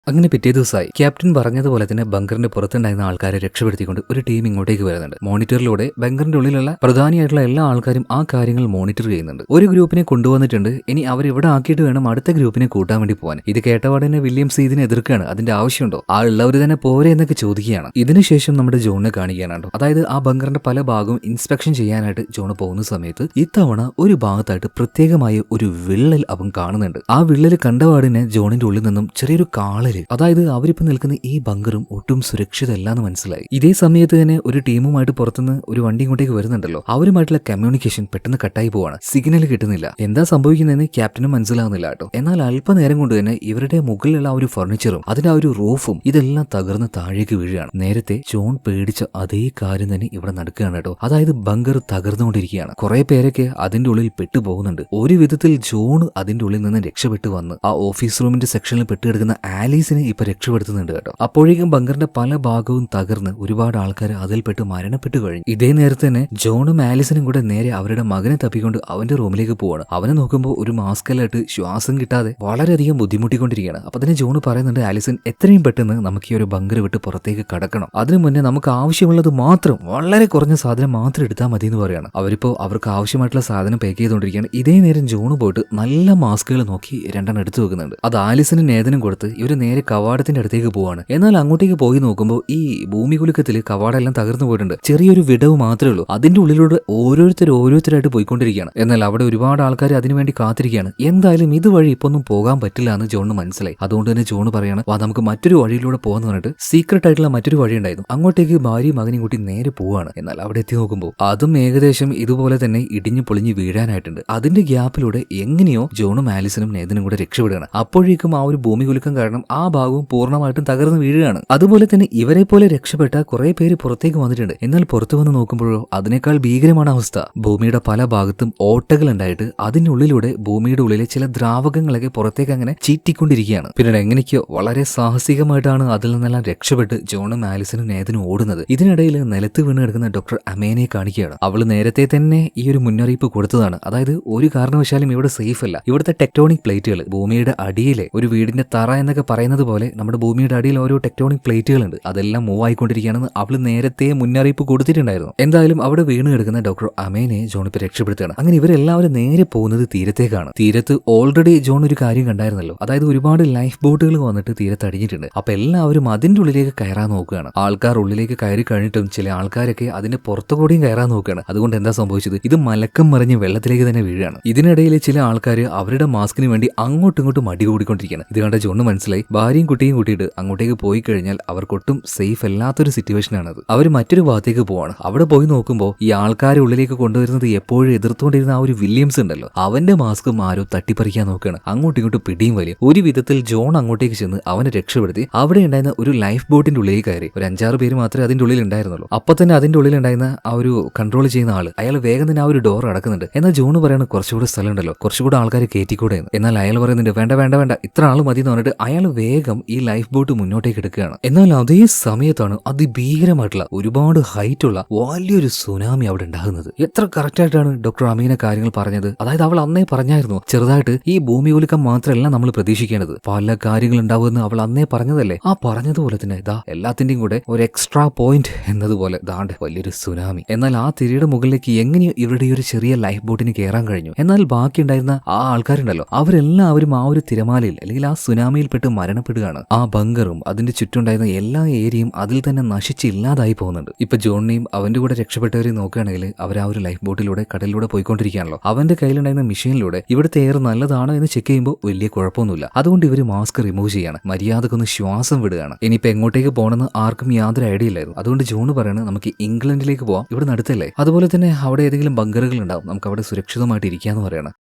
അങ്ങനെ പിറ്റേ ദിവസമായി ക്യാപ്റ്റൻ പറഞ്ഞതുപോലെ തന്നെ ബങ്കറിന്റെ പുറത്തുണ്ടായിരുന്ന ആൾക്കാരെ രക്ഷപ്പെടുത്തിക്കൊണ്ട് ഒരു ടീം ഇങ്ങോട്ടേക്ക് വരുന്നുണ്ട്. മോണിറ്ററിലൂടെ ബങ്കറിന്റെ ഉള്ളിലുള്ള പ്രധാനിയായിട്ടുള്ള എല്ലാ ആൾക്കാരും ആ കാര്യങ്ങൾ മോണിറ്റർ ചെയ്യുന്നുണ്ട്. ഒരു ഗ്രൂപ്പിനെ കൊണ്ടുവന്നിട്ടുണ്ട്, ഇനി അവരെവിടെ ആക്കിയിട്ട് വേണം അടുത്ത ഗ്രൂപ്പിനെ കൂട്ടാൻ വേണ്ടി പോകാൻ. ഇത് കേട്ടപാട് തന്നെ വില്യംസ് ഇതിനെ എതിർക്കുകയാണ്. അതിന്റെ ആവശ്യമുണ്ടോ, ആ ഉള്ളവർ തന്നെ പോരെ എന്നൊക്കെ ചോദിക്കുകയാണ്. ഇതിനുശേഷം നമ്മുടെ ജോണിനെ കാണിക്കാനുണ്ടോ, അതായത് ആ ബങ്കറിന്റെ പല ഭാഗവും ഇൻസ്പെക്ഷൻ ചെയ്യാനായിട്ട് ജോൺ പോകുന്ന സമയത്ത് ഇത്തവണ ഒരു ഭാഗത്തായിട്ട് പ്രത്യേകമായ ഒരു വിള്ളൽ അവൻ കാണുന്നുണ്ട്. ആ വിള്ളൽ കണ്ടപാടിനെ ജോണിന്റെ ഉള്ളിൽ നിന്നും ചെറിയൊരു കാളല്, അതായത് അവരിപ്പോ നിൽക്കുന്ന ഈ ബങ്കറും ഒട്ടും സുരക്ഷിതല്ലാന്ന് മനസ്സിലായി. ഇതേ സമയത്ത് തന്നെ ഒരു ടീമുമായിട്ട് പുറത്തുനിന്ന് ഒരു വണ്ടി ഇങ്ങോട്ടേക്ക് വരുന്നുണ്ടല്ലോ, അവരുമായിട്ടുള്ള കമ്മ്യൂണിക്കേഷൻ പെട്ടെന്ന് കട്ടായി പോവാണ്. സിഗ്നൽ കിട്ടുന്നില്ല. എന്താ സംഭവിക്കുന്നതെന്ന് ക്യാപ്റ്റനും മനസ്സിലാവുന്നില്ല കേട്ടോ. എന്നാൽ അല്പനേരം കൊണ്ട് തന്നെ ഇവരുടെ മുകളിലുള്ള ആ ഒരു ഫർണിച്ചറും അതിന്റെ ആ ഒരു റൂഫും ഇതെല്ലാം തകർന്ന് താഴേക്ക് വീഴുകയാണ്. നേരത്തെ ജോൺ പേടിച്ച അതേ കാര്യം തന്നെ ഇവിടെ നടക്കുകയാണ് കേട്ടോ. അതായത് ബങ്കർ തകർന്നുകൊണ്ടിരിക്കുകയാണ്. കുറെ പേരൊക്കെ അതിന്റെ ഉള്ളിൽ പെട്ടുപോകുന്നുണ്ട്. ഒരു വിധത്തിൽ ജോൺ അതിന്റെ ഉള്ളിൽ നിന്ന് രക്ഷപ്പെട്ടു വന്ന് ആ ഓഫീസ് റൂമിന്റെ സെക്ഷനിൽ പെട്ടുകിടക്കുന്ന ആലീസ് ആലീസിനെ ഇപ്പൊ രക്ഷപ്പെടുത്തുന്നുണ്ട് കേട്ടോ. അപ്പോഴേക്കും ബങ്കറിന്റെ പല ഭാഗവും തകർന്ന് ഒരുപാട് ആൾക്കാർ അതിൽപ്പെട്ട് മരണപ്പെട്ടു കഴിഞ്ഞു. ഇതേ നേരത്തെ തന്നെ ജോണും ആലിസിനും കൂടെ നേരെ അവരുടെ മകനെ തപ്പിക്കൊണ്ട് അവന്റെ റൂമിലേക്ക് പോവാണ്. അവനെ നോക്കുമ്പോൾ ഒരു മാസ്കലായിട്ട് ശ്വാസം കിട്ടാതെ വളരെയധികം ബുദ്ധിമുട്ടിക്കൊണ്ടിരിക്കുകയാണ്. അപ്പൊ തന്നെ ജോൺ പറയുന്നുണ്ട്, ആലിസൺ എത്രയും പെട്ടെന്ന് നമുക്ക് ഈ ഒരു ബങ്കർ വിട്ട് പുറത്തേക്ക് കടക്കണം. അതിനു മുന്നേ നമുക്ക് ആവശ്യമുള്ളത് മാത്രം, വളരെ കുറഞ്ഞ സാധനം മാത്രം എടുത്താൽ മതി എന്ന് പറയാണ്. അവരിപ്പോ അവർക്ക് ആവശ്യമായിട്ടുള്ള സാധനം പാക്ക് ചെയ്തുകൊണ്ടിരിക്കുകയാണ്. ഇതേ നേരം ജോൺ പോയിട്ട് നല്ല മാസ്കുകൾ നോക്കി രണ്ടെണ്ണം എടുത്തു വെക്കുന്നുണ്ട്. അത് ആലിസിനും നേതനും കൊടുത്ത് ഇവര് നേരെ കവാടത്തിന്റെ അടുത്തേക്ക് പോവാണ്. എന്നാൽ അങ്ങോട്ടേക്ക് പോയി നോക്കുമ്പോൾ ഈ ഭൂമി കുലുക്കത്തിൽ കവാടെല്ലാം തകർന്നു പോയിട്ടുണ്ട്. ചെറിയൊരു വിടവ് മാത്രമേ ഉള്ളൂ. അതിന്റെ ഉള്ളിലൂടെ ഓരോരുത്തരായിട്ട് പോയിക്കൊണ്ടിരിക്കുകയാണ്. എന്നാൽ അവിടെ ഒരുപാട് ആൾക്കാർ അതിനുവേണ്ടി കാത്തിരിക്കുകയാണ്. എന്തായാലും ഇതുവഴി ഇപ്പൊ ഒന്നും പോകാൻ പറ്റില്ല എന്ന് ജോണിന് മനസ്സിലായി. അതുകൊണ്ട് തന്നെ ജോൺ പറയാണ്, വാ നമുക്ക് മറ്റൊരു വഴിയിലൂടെ പോകാന്ന് പറഞ്ഞിട്ട് സീക്രട്ട് ആയിട്ടുള്ള മറ്റൊരു വഴി ഉണ്ടായിരുന്നു. അങ്ങോട്ടേക്ക് ഭാര്യയും മകനെയും കൂട്ടി നേരെ പോവാണ്. എന്നാൽ അവിടെ എത്തി നോക്കുമ്പോൾ അതും ഏകദേശം ഇതുപോലെ തന്നെ ഇടിഞ്ഞു പൊളിഞ്ഞു വീഴാനായിട്ടുണ്ട്. അതിന്റെ ഗ്യാപ്പിലൂടെ എങ്ങനെയോ ജോണും ആലിസനും നേതനും കൂടെ രക്ഷപ്പെടുകയാണ്. അപ്പോഴേക്കും ആ ഒരു ഭൂമി കുലുക്കം കാരണം ആ ഭാഗവും പൂർണ്ണമായിട്ടും തകർന്ന് വീഴുകയാണ്. അതുപോലെ തന്നെ ഇവരെ പോലെ രക്ഷപ്പെട്ട കുറെ പേര് പുറത്തേക്ക് വന്നിട്ടുണ്ട്. എന്നാൽ പുറത്തു വന്ന് നോക്കുമ്പോഴോ അതിനേക്കാൾ ഭീകരമാണ് അവസ്ഥ. ഭൂമിയുടെ പല ഭാഗത്തും ഓട്ടകൾ ഉണ്ടായിട്ട് അതിനുള്ളിലൂടെ ഭൂമിയുടെ ഉള്ളിലെ ചില ദ്രാവകങ്ങളൊക്കെ പുറത്തേക്ക് അങ്ങനെ ചീറ്റിക്കൊണ്ടിരിക്കുകയാണ്. പിന്നീട് എങ്ങനെയൊക്കെയോ വളരെ സാഹസികമായിട്ടാണ് അതിൽ നിന്നെല്ലാം രക്ഷപ്പെട്ട് ജോണും ആലിസനും നേതനും ഓടുന്നത്. ഇതിനിടയിൽ നിലത്ത് വീണ് കിടക്കുന്ന ഡോക്ടർ അമേനെ കാണിക്കുകയാണ്. അവള് നേരത്തെ തന്നെ ഈ ഒരു മുന്നറിയിപ്പ് കൊടുത്തതാണ്. അതായത് ഒരു കാരണവശാലും ഇവിടെ സേഫ് അല്ല. ഇവിടുത്തെ ടെക്ടോണിക് പ്ലേറ്റുകൾ, ഭൂമിയുടെ അടിയിലെ ഒരു വീടിന്റെ തറ എന്നൊക്കെ പറയുന്നത് പോലെ നമ്മുടെ ഭൂമിയുടെ അടിയിൽ ഓരോ ടെക്ടോണിക് പ്ലേറ്റുകൾ ഉണ്ട്. അതെല്ലാം മൂവ് ആയിക്കൊണ്ടിരിക്കുകയാണെന്ന് അവള് നേരത്തെ മുന്നറിയിപ്പ് കൊടുത്തിട്ടുണ്ടായിരുന്നു. എന്തായാലും അവിടെ വീണ് കിടക്കുന്ന ഡോക്ടർ അമേനെ ജോൺ ഇപ്പൊ രക്ഷപ്പെടുത്തുകയാണ്. അങ്ങനെ ഇവരെല്ലാവരും നേരെ പോകുന്നത് തീരത്തേക്കാണ്. തീരത്ത് ഓൾറെഡി ജോൺ ഒരു കാര്യം കണ്ടായിരുന്നല്ലോ. അതായത് ഒരുപാട് ലൈഫ് ബോട്ടുകൾ വന്നിട്ട് തീരത്ത് അടിഞ്ഞിട്ടുണ്ട്. അപ്പൊ എല്ലാവരും അതിന്റെ ഉള്ളിലേക്ക് കയറാൻ നോക്കുകയാണ്. ആൾക്കാർ ഉള്ളിലേക്ക് കയറി കഴിഞ്ഞിട്ടും ചില ആൾക്കാരൊക്കെ അതിന്റെ പുറത്തുകൂടിയും കയറാൻ നോക്കുകയാണ്. അതുകൊണ്ട് എന്താ സംഭവിച്ചത്? ഇത് മലക്കം മറിഞ്ഞ് വെള്ളത്തിലേക്ക് തന്നെ വീഴാണ്. ഇതിനിടയിൽ ചില ആൾക്കാർ അവരുടെ മാസ്കിന് വേണ്ടി അങ്ങോട്ടും ഇങ്ങോട്ടും മടി കൂടിക്കൊണ്ടിരിക്കുകയാണ്. ഇത് കണ്ട ജോണ് മനസ്സിലായി, ഭാര്യയും കുട്ടിയും കൂട്ടിയിട്ട് അങ്ങോട്ടേക്ക് പോയി കഴിഞ്ഞാൽ അവർക്കൊട്ടും സേഫ് അല്ലാത്തൊരു സിറ്റുവേഷൻ ആണത്. അവർ മറ്റൊരു ഭാഗത്തേക്ക് പോവാണ്. അവിടെ പോയി നോക്കുമ്പോൾ ഈ ആൾക്കാരെ ഉള്ളിലേക്ക് കൊണ്ടുവരുന്നത് എപ്പോഴും എതിർത്തുകൊണ്ടിരുന്ന ആ ഒരു വില്യംസ് ഉണ്ടല്ലോ, അവന്റെ മാസ്കും ആരോ തട്ടിപ്പറിക്കാൻ നോക്കുകയാണ്. അങ്ങോട്ടും ഇങ്ങോട്ടും പിടിയും വലിയ ഒരു വിധത്തിൽ ജോൺ അങ്ങോട്ടേക്ക് ചെന്ന് അവനെ രക്ഷപ്പെടുത്തി അവിടെ ഉണ്ടായിരുന്ന ഒരു ലൈഫ് ബോട്ടിന്റെ ഉള്ളിലേക്ക് കയറി. ഒരു 5-6 പേര് മാത്രമേ അതിന്റെ ഉള്ളിൽ ഉണ്ടായിരുന്നുള്ളൂ. അപ്പൊ തന്നെ അതിന്റെ ഉള്ളിൽ ഉണ്ടായിരുന്ന ആ ഒരു കൺട്രോൾ ചെയ്യുന്ന ആള് അയാൾ വേഗം തന്നെ ആ ഒരു ഡോർ അടക്കുന്നുണ്ട്. എന്നാൽ ജോണ് പറയാണ്, കുറച്ചുകൂടെ സ്ഥലം ഉണ്ടല്ലോ, കുറച്ചുകൂടെ ആൾക്കാരെ കയറ്റിക്കൂടെ എന്ന്. എന്നാൽ അയാൾ പറയുന്നുണ്ട്, വേണ്ട വേണ്ട വേണ്ട, ഇത്ര ആൾ മതി എന്ന് പറഞ്ഞിട്ട് അയാൾ വേഗം ഈ ലൈഫ് ബോട്ട് മുന്നോട്ടേക്ക് എടുക്കുകയാണ്. എന്നാൽ അതേ സമയത്താണ് അതിഭീകരമായിട്ടുള്ള ഒരുപാട് ഹൈറ്റ് ഉള്ള വലിയൊരു സുനാമി അവിടെ ഉണ്ടാകുന്നത്. എത്ര കറക്റ്റ് ആയിട്ടാണ് ഡോക്ടർ അമീന കാര്യങ്ങൾ പറഞ്ഞത്. അതായത് അവൾ അന്നേ പറഞ്ഞായിരുന്നു, ചെറുതായിട്ട് ഈ ഭൂമി കുലുക്കം മാത്രമല്ല നമ്മൾ പ്രതീക്ഷിക്കേണ്ടത്, പല കാര്യങ്ങൾ ഉണ്ടാവുമെന്ന് അവൾ അന്നേ പറഞ്ഞതല്ലേ. ആ പറഞ്ഞതുപോലെ തന്നെ ഇതാ എല്ലാത്തിന്റെയും കൂടെ ഒരു എക്സ്ട്രാ പോയിന്റ് എന്നതുപോലെ ദാണ്ട് വലിയൊരു സുനാമി. എന്നാൽ ആ തിരിയുടെ മുകളിലേക്ക് എങ്ങനെയോ ഇവരുടെ ഒരു ചെറിയ ലൈഫ് ബോട്ടിന് കയറാൻ കഴിഞ്ഞു. എന്നാൽ ബാക്കി ഉണ്ടായിരുന്ന ആ ആൾക്കാരുണ്ടല്ലോ, അവരെല്ലാവരും ആ ഒരു തിരമാലയിൽ അല്ലെങ്കിൽ ആ സുനാമിയിൽപ്പെട്ട് മരണപ്പെടുകയാണ്. ആ ബങ്കറും അതിന്റെ ചുറ്റുണ്ടായിരുന്ന എല്ലാ ഏരിയയും അതിൽ തന്നെ നശിച്ച് ഇല്ലാതായി പോകുന്നുണ്ട്. ഇപ്പൊ ജോണിനെയും അവന്റെ കൂടെ രക്ഷപ്പെട്ടവരെ നോക്കുകയാണെങ്കിൽ അവർ ആ ഒരു ലൈഫ് ബോട്ടിലൂടെ കടലിലൂടെ പോയിക്കൊണ്ടിരിക്കുകയാണല്ലോ. അവന്റെ കയ്യിലുണ്ടായിരുന്ന മെഷീനിലൂടെ ഇവിടുത്തെ എയർ നല്ലതാണോ എന്ന് ചെക്ക് ചെയ്യുമ്പോൾ വലിയ കുഴപ്പമൊന്നുമില്ല. അതുകൊണ്ട് ഇവർ മാസ്ക് റിമൂവ് ചെയ്യാണ്, മര്യാദക്കൊന്ന് ശ്വാസം വിടുകയാണ്. ഇനിയിപ്പോ എങ്ങോട്ടേക്ക് പോകണമെന്ന് ആർക്കും യാതൊരു ഐഡിയ ഇല്ലായിരുന്നു. അതുകൊണ്ട് ജോൺ പറയാണ്, നമുക്ക് ഇംഗ്ലണ്ടിലേക്ക് പോവാം, ഇവിടെ അടുത്തല്ലേ, അതുപോലെ തന്നെ അവിടെ ഏതെങ്കിലും ബങ്കറുകൾ ഉണ്ടാവും, നമുക്ക് അവിടെ സുരക്ഷിതമായിട്ട് ഇരിക്കാന്ന് പറയണം.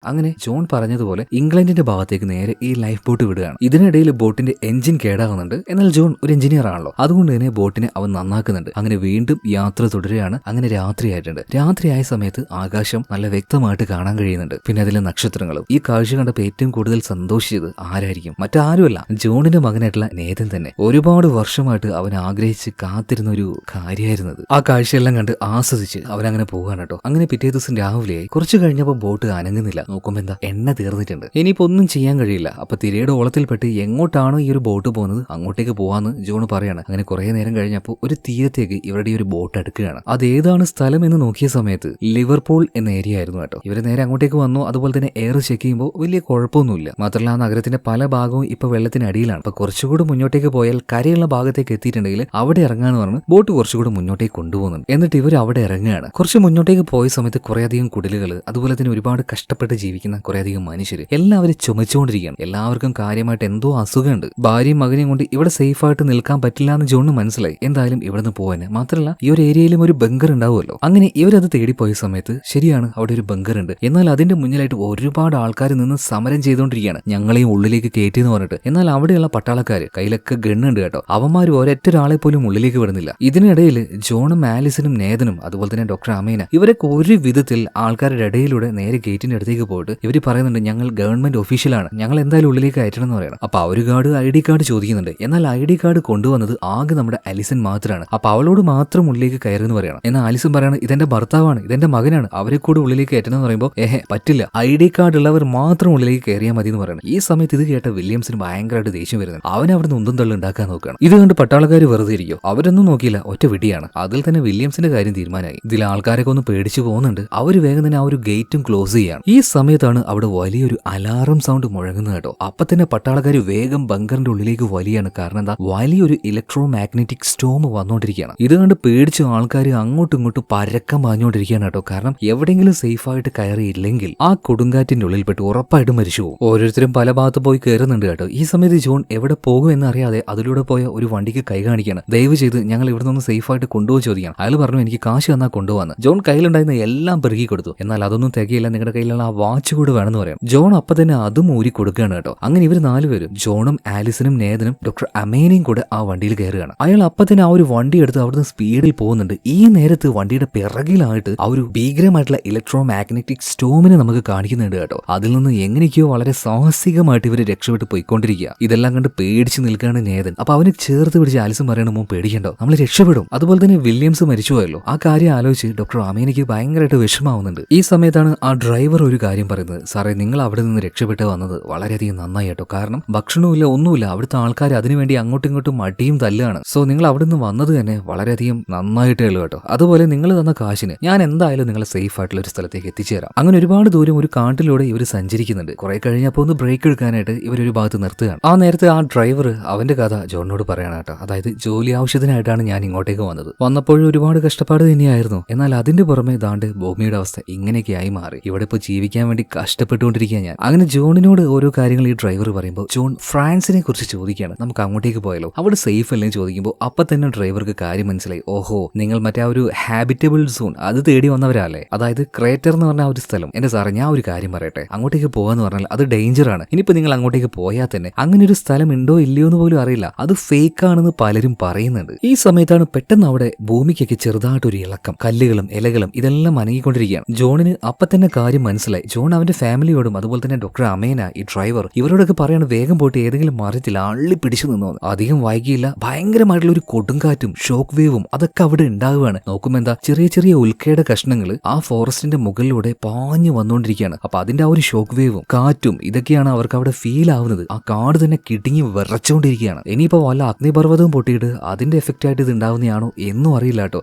അങ്ങനെ ജോൺ പറഞ്ഞതുപോലെ ഇംഗ്ലണ്ടിന്റെ ഭാഗത്തേക്ക് നേരെ ഈ ലൈഫ് ബോട്ട് വിടുകയാണ്. ഇതിനിടയിൽ ബോട്ടിന്റെ എഞ്ചിൻ കേടാകുന്നുണ്ട്. എന്നാൽ ജോൺ ഒരു എഞ്ചിനീയർ ആണല്ലോ, അതുകൊണ്ട് തന്നെ ബോട്ടിനെ അവൻ നന്നാക്കുന്നുണ്ട്. അങ്ങനെ വീണ്ടും യാത്ര തുടരുകയാണ്. അങ്ങനെ രാത്രിയായിട്ടുണ്ട്. രാത്രിയായ സമയത്ത് ആകാശം നല്ല വ്യക്തമായിട്ട് കാണാൻ കഴിയുന്നുണ്ട്. പിന്നെ അതിലെ നക്ഷത്രങ്ങളും. ഈ കാഴ്ച കണ്ടപ്പോൾ ഏറ്റവും കൂടുതൽ സന്തോഷിച്ചത് ആരായിരിക്കും? മറ്റാരുമല്ല, ജോണിന്റെ മകനായിട്ടുള്ള നേതൻ തന്നെ. ഒരുപാട് വർഷമായിട്ട് അവൻ ആഗ്രഹിച്ച് കാത്തിരുന്ന ഒരു കാര്യമായിരുന്നത്. ആ കാഴ്ചയെല്ലാം കണ്ട് ആസ്വദിച്ച് അവനങ്ങനെ പോകാൻ കേട്ടോ. അങ്ങനെ പിറ്റേ ദിവസം രാവിലെയായി. കുറച്ചു കഴിഞ്ഞപ്പോൾ ബോട്ട് അനങ്ങുന്നില്ല. നോക്കുമ്പോ എന്താ, എണ്ണ തീർന്നിട്ടുണ്ട്. ഇനിയിപ്പോ ഒന്നും ചെയ്യാൻ കഴിയില്ല. അപ്പൊ തിരയുടെ ഓളത്തിൽപ്പെട്ട് എങ്ങോട്ടാണോ ഈ ഒരു ബോട്ട് പോകുന്നത് അങ്ങോട്ടേക്ക് പോവാന്ന് ജോൺ പറയാണ്. അങ്ങനെ കുറെ നേരം കഴിഞ്ഞപ്പോൾ ഒരു തീരത്തേക്ക് ഇവരുടെ ഒരു ബോട്ട് അടുക്കുകയാണ്. അതേതാണ് സ്ഥലം എന്ന് നോക്കിയ സമയത്ത് ലിവർപൂൾ എന്ന ഏരിയ ആയിരുന്നു കേട്ടോ. ഇവര് നേരെ അങ്ങോട്ടേക്ക് വന്നു. അതുപോലെ തന്നെ എയർ ചെക്ക് ചെയ്യുമ്പോൾ വലിയ കുഴപ്പമൊന്നുമില്ല. മാത്രമല്ല ആ നഗരത്തിന്റെ പല ഭാഗവും ഇപ്പൊ വെള്ളത്തിനടിയിലാണ്. അപ്പൊ കുറച്ചുകൂടി മുന്നോട്ടേക്ക് പോയാൽ കരയുള്ള ഭാഗത്തേക്ക് എത്തിയിട്ടുണ്ടെങ്കിൽ അവിടെ ഇറങ്ങാന്ന് പറഞ്ഞ് ബോട്ട് കുറച്ചുകൂടി മുന്നോട്ടേക്ക് കൊണ്ടുപോകുന്നുണ്ട്. എന്നിട്ട് ഇവർ അവിടെ ഇറങ്ങുകയാണ്. കുറച്ച് മുന്നോട്ടേക്ക് പോയ സമയത്ത് കുറേയധികം കുടിലുകൾ, അതുപോലെ തന്നെ ഒരുപാട് കഷ്ടപ്പെട്ട് ജീവിക്കുന്ന കുറേയധികം മനുഷ്യർ എല്ലാവരും ചുമച്ചുകൊണ്ടിരിക്കുകയാണ്. എല്ലാവർക്കും കാര്യമായിട്ട് എന്തോ അസുഖമുണ്ട്. ഭാര്യയും മകനെയും കൊണ്ട് ഇവിടെ സേഫ് ആയിട്ട് നിൽക്കാൻ പറ്റില്ല എന്ന് ജോണിന് മനസ്സിലായി. എന്തായാലും ഇവിടുന്ന് പോവാന്. മാത്രമല്ല ഈ ഒരു ഏരിയയിലും ഒരു ബങ്കർ ഉണ്ടാവുമല്ലോ. അങ്ങനെ ഇവരത് തേടിപ്പോയ സമയത്ത് ശരിയാണ്, അവിടെ ഒരു ബങ്കർ ഉണ്ട്. എന്നാൽ അതിന്റെ മുന്നിലായിട്ട് ഒരുപാട് ആൾക്കാർ നിന്ന് സമരം ചെയ്തുകൊണ്ടിരിക്കുകയാണ്, ഞങ്ങളെയും ഉള്ളിലേക്ക് കയറ്റിയെന്ന് പറഞ്ഞിട്ട്. എന്നാൽ അവിടെയുള്ള പട്ടാളക്കാര് കയ്യിലൊക്കെ ഗണ്ണുണ്ട് കേട്ടോ. അവന്മാർ ഒരൊറ്റ ഒരാളെ പോലും ഉള്ളിലേക്ക് വിടുന്നില്ല. ഇതിനിടയിൽ ജോണും ആലിസനും നേതനും അതുപോലെ തന്നെ ഡോക്ടർ അമീന ഇവരൊക്കെ ഒരു വിധത്തിൽ ആൾക്കാരുടെ ഇടയിലൂടെ നേരെ ഗേറ്റിന്റെ അടുത്തേക്ക് പോയിട്ട് ഇവർ പറയുന്നുണ്ട് ഞങ്ങൾ ഗവൺമെന്റ് ഒഫീഷ്യലാണ്, ഞങ്ങൾ എന്തായാലും ഉള്ളിലേക്ക് കയറ്റണം എന്ന് പറയണം. അപ്പൊ ഒരു ഗാർഡ് ID കാർഡ് ചോദിക്കുന്നുണ്ട്. എന്നാൽ ID കാർഡ് കൊണ്ടുവന്നത് ആകെ നമ്മുടെ അലിസൺ മാത്രമാണ്. അപ്പൊ അവളോട് മാത്രം ഉള്ളിലേക്ക് കയറുമെന്ന് പറയണം. എന്നാൽ ആലിസൺ പറയണം ഇതെന്റെ ഭർത്താവാണ്, ഇതെന്റെ മകനാണ്, അവരെ കൂടെ ഉള്ളിലേക്ക് കയറ്റണം എന്ന് പറയുമ്പോൾ പറ്റില്ല, ID കാർഡ് ഉള്ളവർ മാത്രം ഉള്ളിലേക്ക് കയറിയാൽ മതി എന്ന് പറയണം. ഈ സമയത്ത് ഇത് കേട്ട വില്യംസിന് ഭയങ്കരമായിട്ട് ദേഷ്യം വരുന്നത്. അവൻ അവിടെ നിന്ന് ഉന്തും തള്ളു ഉണ്ടാക്കാൻ നോക്കുകയാണ്. ഇത് കണ്ട് പട്ടാളക്കാർ വെറുതെ ഇരിക്കും. അവരൊന്നും നോക്കിയില്ല, ഒറ്റ വിടിയാണ്. അതിൽ തന്നെ വില്യംസിന്റെ കാര്യം തീരുമാനമായി. ഇതിൽ ആൾക്കാരൊക്കെ ഒന്ന് പേടിച്ചു പോകുന്നുണ്ട്. അവര് വേഗം തന്നെ ആ ഒരു ഗേറ്റും ക്ലോസ് ചെയ്യാണ്. ഈ സമയത്താണ് അവിടെ വലിയൊരു അലാറം സൗണ്ട് മുഴങ്ങുന്നത് കേട്ടോ. അപ്പൊ തന്നെ പട്ടാളക്കാർ വേഗം ബങ്കറിന്റെ ഉള്ളിലേക്ക് വലിയാണ്. കാരണം എന്താ, വലിയൊരു ഇലക്ട്രോ മാഗ്നറ്റിക് സ്റ്റോം വന്നുകൊണ്ടിരിക്കുകയാണ്. ഇത് കണ്ട് പേടിച്ച ആൾക്കാർ അങ്ങോട്ടും ഇങ്ങോട്ടും പരക്കം പാഞ്ഞുകൊണ്ടിരിക്കുകയാണ് കേട്ടോ. കാരണം എവിടെയെങ്കിലും സേഫ് ആയിട്ട് കയറിയില്ലെങ്കിൽ ആ കൊടുങ്കാറ്റിന്റെ ഉള്ളിൽപ്പെട്ട് ഉറപ്പായിട്ടും മരിച്ചു പോകും. ഓരോരുത്തരും പല ഭാഗത്ത് പോയി കയറുന്നുണ്ട് കേട്ടോ. ഈ സമയത്ത് ജോൺ എവിടെ പോകും എന്നറിയാതെ അതിലൂടെ പോയ ഒരു വണ്ടിക്ക് കൈ കാണിക്കുകയാണ്. ദയവ് ചെയ്ത് ഞങ്ങൾ ഇവിടെ നിന്ന് സേഫ് ആയിട്ട് കൊണ്ടുപോയി ചോദിക്കണം. അയാൾ പറഞ്ഞു എനിക്ക് കാശ് തന്നാൽ കൊണ്ടുപോകാന്ന്. ജോൺ കയ്യിലുണ്ടായിരുന്ന എല്ലാം പെറുകി കൊടുത്തു. എന്നാൽ അതൊന്നും തികയില്ല, നിങ്ങളുടെ കയ്യിലുള്ള ആ വാച്ച് കൂടെ വേണമെന്ന് പറയാം. ജോൺ അപ്പൊ തന്നെ അതും ഊരി കൊടുക്കുകയാണ് കേട്ടോ. അങ്ങനെ ഇവർ 4 പേരും ജോണും ആലിസനും നേതനും ഡോക്ടർ അമേനയും കൂടെ ആ വണ്ടിയിൽ കയറുകയാണ്. അയാൾ അപ്പൊ തന്നെ ആ ഒരു വണ്ടി എടുത്ത് അവിടുന്ന് സ്പീഡിൽ പോകുന്നുണ്ട്. ഈ നേരത്ത് വണ്ടിയുടെ പിറകിലായിട്ട് ആ ഒരു ഭീകരമായിട്ടുള്ള ഇലക്ട്രോ മാഗ്നറ്റിക് സ്റ്റോമിനെ നമുക്ക് കാണിക്കുന്നുണ്ട് കേട്ടോ. അതിൽ നിന്ന് എങ്ങനെയൊക്കെയോ വളരെ സാഹസികമായിട്ട് ഇവർ രക്ഷപ്പെട്ട് പോയിക്കൊണ്ടിരിക്കുക. ഇതെല്ലാം കണ്ട് പേടിച്ച് നിൽക്കുകയാണ് നേതൻ. അപ്പൊ അവന് ചേർത്ത് പിടിച്ച് ആലിസൺ പറയണമോ പേടിക്കണ്ടോ, നമ്മൾ രക്ഷപ്പെടും. അതുപോലെ തന്നെ വില്യംസ് മരിച്ചുപോയല്ലോ. ആ കാര്യം ആലോചിച്ച് ഡോക്ടർ അമേനയ്ക്ക് ഭയങ്കരമായിട്ട് വിഷമാവുന്നുണ്ട്. ഈ സമയത്താണ് ആ ഡ്രൈവർ ഒരു കാര്യം പറയുന്നത്. സാറേ, നിങ്ങൾ അവിടെ നിന്ന് രക്ഷപ്പെട്ട് വന്നത് വളരെയധികം നന്നായി കേട്ടോ. കാരണം ഭക്ഷണവുമില്ല, ഒന്നുമില്ല. അവിടുത്തെ ആൾക്കാർ അതിനുവേണ്ടി അങ്ങോട്ടും ഇങ്ങോട്ടും മടിയും തല്ലാണ്. സോ നിങ്ങൾ അവിടെ നിന്ന് വന്നത് തന്നെ വളരെയധികം നന്നായിട്ടേ ഉള്ളൂ കേട്ടോ. അതുപോലെ നിങ്ങൾ തന്ന കാശിന് ഞാൻ എന്തായാലും നിങ്ങളെ സേഫ് ആയിട്ടുള്ള ഒരു സ്ഥലത്തേക്ക് എത്തിച്ചേരാം. അങ്ങനെ ഒരുപാട് ദൂരം ഒരു കാട്ടിലൂടെ ഇവർ സഞ്ചരിക്കുന്നുണ്ട്. കുറെ കഴിഞ്ഞപ്പോൾ ഒന്ന് ബ്രേക്ക് എടുക്കാനായിട്ട് ഇവരൊരു ഭാഗത്ത് നിർത്തുകയാണ്. ആ നേരത്തെ ആ ഡ്രൈവർ അവന്റെ കഥ ജോണിനോട് പറയണം കേട്ടോ. അതായത് ജോലി ആവശ്യത്തിനായിട്ടാണ് ഞാൻ ഇങ്ങോട്ടേക്ക് വന്നത്. വന്നപ്പോഴും ഒരുപാട് കഷ്ടപ്പാട് തന്നെയായിരുന്നു. എന്നാൽ അതിന്റെ പുറമെ ദാണ്ട് ഭൂമിയുടെ അവസ്ഥ ഇങ്ങനെയൊക്കെയായി മാറി. ഇവിടെ ഇപ്പോൾ ജീവിക്കാൻ വേണ്ടി കഷ്ടപ്പെട്ടുകൊണ്ടിരിക്കുക ഞാൻ. അങ്ങനെ ജോണിനോട് ഓരോ കാര്യങ്ങൾ ഈ ഡ്രൈവർ പറയുമ്പോൾ ജോൺ ഫ്രാൻസിനെ കുറിച്ച് ചോദിക്കുകയാണ്. നമുക്ക് അങ്ങോട്ടേക്ക് പോയാലോ, അവിടെ സേഫ് അല്ലേ ചോദിക്കുമ്പോൾ അപ്പൊ തന്നെ ഡ്രൈവർക്ക് കാര്യം മനസ്സിലായി. ഓഹോ, നിങ്ങൾ മറ്റേ ആ ഒരു ഹാബിറ്റബിൾ സോൺ അത് തേടി വന്നവരല്ലേ, അതായത് ക്രേറ്റർ എന്ന് പറഞ്ഞ ആ ഒരു സ്ഥലം. എന്റെ സാറേ, ഞാൻ ഒരു കാര്യം പറയട്ടെ, അങ്ങോട്ടേക്ക് പോകാന്ന് പറഞ്ഞാൽ അത് ഡേഞ്ചർ ആണ്. ഇനിയിപ്പോ നിങ്ങൾ അങ്ങോട്ടേക്ക് പോയാൽ തന്നെ അങ്ങനെ ഒരു സ്ഥലം ഉണ്ടോ ഇല്ലയോ എന്ന് പോലും അറിയില്ല, അത് ഫേക്ക് ആണെന്ന് പലരും പറയുന്നുണ്ട്. ഈ സമയത്താണ് പെട്ടെന്ന് അവിടെ ഭൂമിക്കൊക്കെ ചെറുതായിട്ടൊരു ഇളക്കം, കല്ലുകളും ഇലകളും ഇതെല്ലാം അനങ്ങിക്കൊണ്ടിരിക്കുകയാണ്. ജോണിന് അപ്പൊ തന്നെ കാര്യം മനസ്സിലായി. ജോൺ അവന്റെ ഫാമിലിയോടും അതുപോലെ തന്നെ ഡോക്ടർ അമേന, ഈ ഡ്രൈവർ, ഇവരോടൊക്കെ പറയാണ് വേഗം പോയിട്ട് ഏതെങ്കിലും മരത്തിൽ അള്ളി പിടിച്ചു നിന്നോ. അധികം വൈകിയില്ല, ഭയങ്കരമായിട്ടുള്ള ഒരു കൊടുങ്കാറ്റും ഷോക്ക് വേവും അതൊക്കെ അവിടെ ഉണ്ടാവുകയാണ്. നോക്കുമ്പോ എന്താ, ചെറിയ ചെറിയ ഉൽക്കയുടെ കഷ്ണങ്ങൾ ആ ഫോറസ്റ്റിന്റെ മുകളിലൂടെ പാഞ്ഞു വന്നുകൊണ്ടിരിക്കുകയാണ്. അപ്പൊ അതിന്റെ ആ ഒരു ഷോക്ക് വേവും കാറ്റും ഇതൊക്കെയാണ് അവർക്ക് അവിടെ ഫീൽ ആവുന്നത്. ആ കാട് തന്നെ കിടുങ്ങി വിറച്ചുകൊണ്ടിരിക്കുകയാണ്. ഇനിയിപ്പോ വല്ല അഗ്നിപർവ്വതവും പൊട്ടിയിട്ട് അതിന്റെ എഫക്റ്റ് ആയിട്ട് ഇത് ഉണ്ടാവുന്നതാണോ എന്നും അറിയില്ല കേട്ടോ.